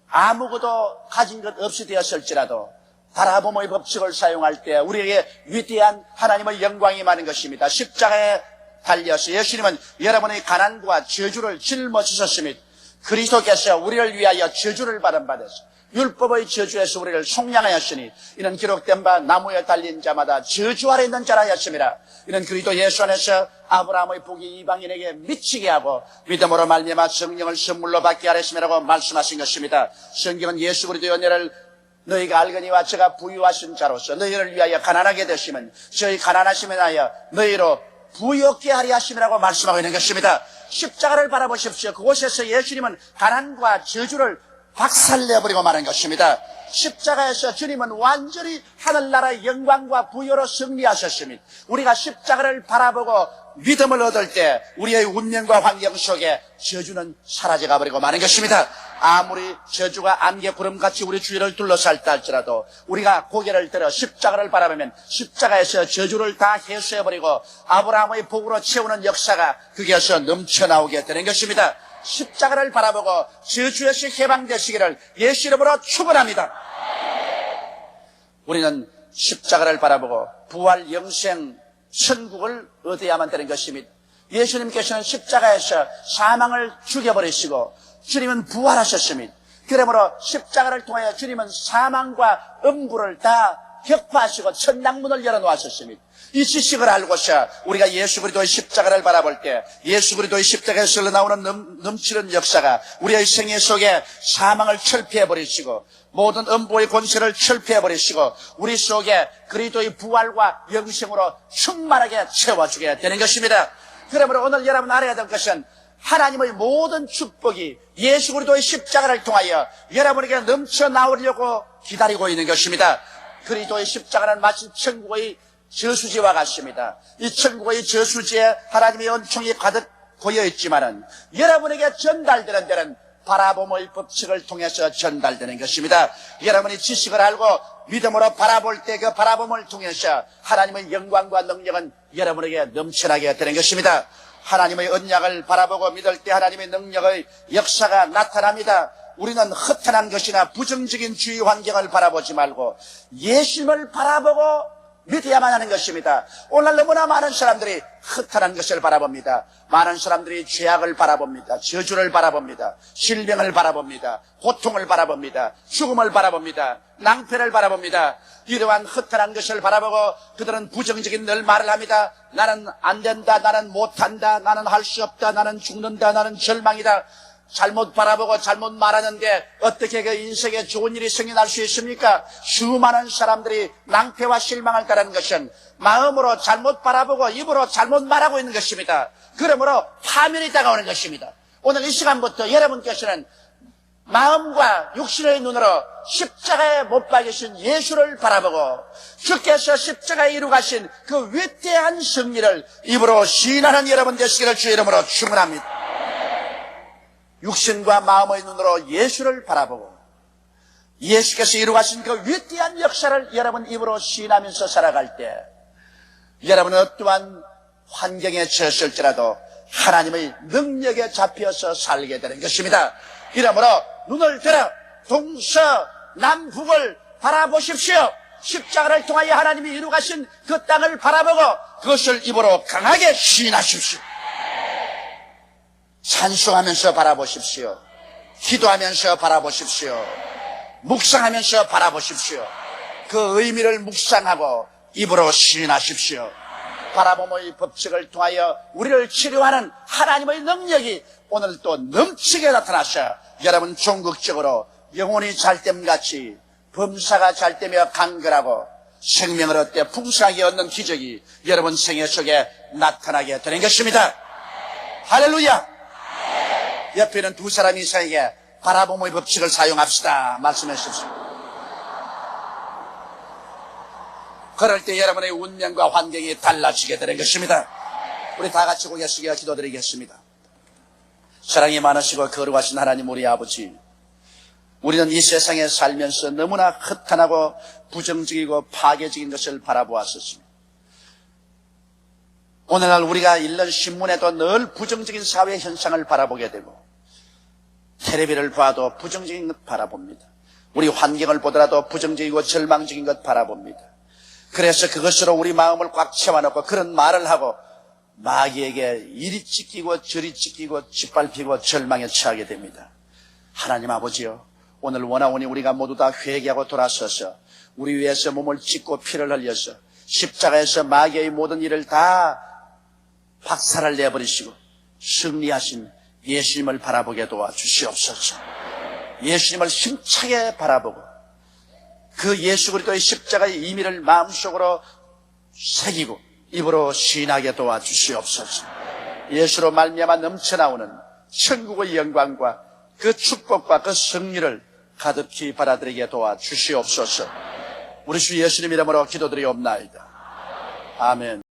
아무것도 가진 것 없이 되었을지라도 바라봄의 법칙을 사용할 때 우리에게 위대한 하나님의 영광이 많은 것입니다. 십자가에 달려서 예수님은 여러분의 가난과 저주를 짊어지셨으며 그리스도께서 우리를 위하여 저주를 받으셔서 율법의 저주에서 우리를 속량하였으니 이는 기록된 바 나무에 달린 자마다 저주 아래 있는 자라 하였습니다. 이는 그리스도 예수 안에서 아브라함의 복이 이방인에게 미치게 하고 믿음으로 말미암아 성령을 선물로 받게 하였음이라고 말씀하신 것입니다. 성경은 예수 그리스도의 은혜를 너희가 알거니와 저가 부유하신 자로서 너희를 위하여 가난하게 되시면 저희 가난하심에 하여 너희로 부유하게 하리 하심이라고 말씀하고 있는 것입니다. 십자가를 바라보십시오. 그곳에서 예수님은 가난과 저주를 박살내버리고 말한 것입니다. 십자가에서 주님은 완전히 하늘나라의 영광과 부여로 승리하셨습니다. 우리가 십자가를 바라보고 믿음을 얻을 때 우리의 운명과 환경 속에 저주는 사라져가 버리고 마는 것입니다. 아무리 저주가 안개구름같이 우리 주위를 둘러싸였다 할지라도 우리가 고개를 들어 십자가를 바라보면 십자가에서 저주를 다 해소해버리고 아브라함의 복으로 채우는 역사가 거기에서 넘쳐나오게 되는 것입니다. 십자가를 바라보고 저주에서 해방되시기를 예수 이름으로 축원합니다. 우리는 십자가를 바라보고 부활 영생 천국을 얻어야만 되는 것입니다. 예수님께서는 십자가에서 사망을 죽여버리시고 주님은 부활하셨습니다. 그러므로 십자가를 통하여 주님은 사망과 음부를 다 격파하시고 천당문을 열어놓으셨습니다. 이 지식을 알고서 우리가 예수 그리스도의 십자가를 바라볼 때 예수 그리스도의 십자가에서 흘러나오는 넘치는 역사가 우리의 생애 속에 사망을 철폐해버리시고 모든 음부의 권세를 철폐해버리시고 우리 속에 그리스도의 부활과 영생으로 충만하게 채워주게 되는 것입니다. 그러므로 오늘 여러분 알아야 될 것은 하나님의 모든 축복이 예수 그리스도의 십자가를 통하여 여러분에게 넘쳐나오려고 기다리고 있는 것입니다. 그리스도의 십자가는 마치 천국의 저수지와 같습니다. 이 천국의 저수지에 하나님의 은총이 가득 고여있지만은 여러분에게 전달되는 데는 바라봄의 법칙을 통해서 전달되는 것입니다. 여러분이 지식을 알고 믿음으로 바라볼 때 그 바라봄을 통해서 하나님의 영광과 능력은 여러분에게 넘쳐나게 되는 것입니다. 하나님의 언약을 바라보고 믿을 때 하나님의 능력의 역사가 나타납니다. 우리는 허탄한 것이나 부정적인 주위 환경을 바라보지 말고 예수님을 바라보고 믿어야만 하는 것입니다. 오늘 너무나 많은 사람들이 허탄한 것을 바라봅니다. 많은 사람들이 죄악을 바라봅니다. 저주를 바라봅니다. 질병을 바라봅니다. 고통을 바라봅니다. 죽음을 바라봅니다. 낭패를 바라봅니다. 이러한 허탄한 것을 바라보고 그들은 부정적인 늘 말을 합니다. 나는 안 된다. 나는 못한다. 나는 할 수 없다. 나는 죽는다. 나는 절망이다. 잘못 바라보고 잘못 말하는데 어떻게 그 인생에 좋은 일이 생겨날 수 있습니까? 수많은 사람들이 낭패와 실망을 따르는 것은 마음으로 잘못 바라보고 입으로 잘못 말하고 있는 것입니다. 그러므로 파멸이 다가오는 것입니다. 오늘 이 시간부터 여러분께서는 마음과 육신의 눈으로 십자가에 못 박이신 예수를 바라보고 주께서 십자가에 이루가신 그 위대한 승리를 입으로 시인하는 여러분 되시기를 주의 이름으로 축원합니다. 육신과 마음의 눈으로 예수를 바라보고 예수께서 이루가신 그 위대한 역사를 여러분 입으로 시인하면서 살아갈 때 여러분은 어떠한 환경에 처했을지라도 하나님의 능력에 잡혀서 살게 되는 것입니다. 이러므로 눈을 들어 동서남북을 바라보십시오. 십자가를 통하여 하나님이 이루가신 그 땅을 바라보고 그것을 입으로 강하게 시인하십시오. 찬송하면서 바라보십시오. 기도하면서 바라보십시오. 묵상하면서 바라보십시오. 그 의미를 묵상하고 입으로 시인하십시오. 바라봄의 법칙을 통하여 우리를 치료하는 하나님의 능력이 오늘 또 넘치게 나타나셔 여러분 종국적으로 영혼이 잘됨같이 범사가 잘되며 간결하고 생명을 얻되 풍성하게 얻는 기적이 여러분 생애 속에 나타나게 되는 것입니다. 할렐루야. 옆에 있는 두 사람 이상에게 바라봄의 법칙을 사용합시다 말씀해 주십시오. 그럴 때 여러분의 운명과 환경이 달라지게 되는 것입니다. 우리 다 같이 고개 숙여 기도드리겠습니다. 사랑이 많으시고 거룩하신 하나님 우리 아버지, 우리는 이 세상에 살면서 너무나 허탄하고 부정적이고 파괴적인 것을 바라보았었습니다. 오늘날 우리가 읽는 신문에도 늘 부정적인 사회 현상을 바라보게 되고 텔레비를 봐도 부정적인 것 바라봅니다. 우리 환경을 보더라도 부정적이고 절망적인 것 바라봅니다. 그래서 그것으로 우리 마음을 꽉 채워놓고 그런 말을 하고 마귀에게 이리 찢기고 저리 찢기고 짓밟히고 절망에 처하게 됩니다. 하나님 아버지요, 오늘 원하오니 우리가 모두 다 회개하고 돌아서서 우리 위해서 몸을 찢고 피를 흘려서 십자가에서 마귀의 모든 일을 다 박살을 내버리시고 승리하신 예수님을 바라보게 도와주시옵소서. 예수님을 힘차게 바라보고 그 예수 그리스도의 십자가의 의미를 마음속으로 새기고 입으로 시인하게 도와주시옵소서. 예수로 말미암아 넘쳐나오는 천국의 영광과 그 축복과 그 승리를 가득히 받아들이게 도와주시옵소서. 우리 주 예수님 이름으로 기도드리옵나이다. 아멘.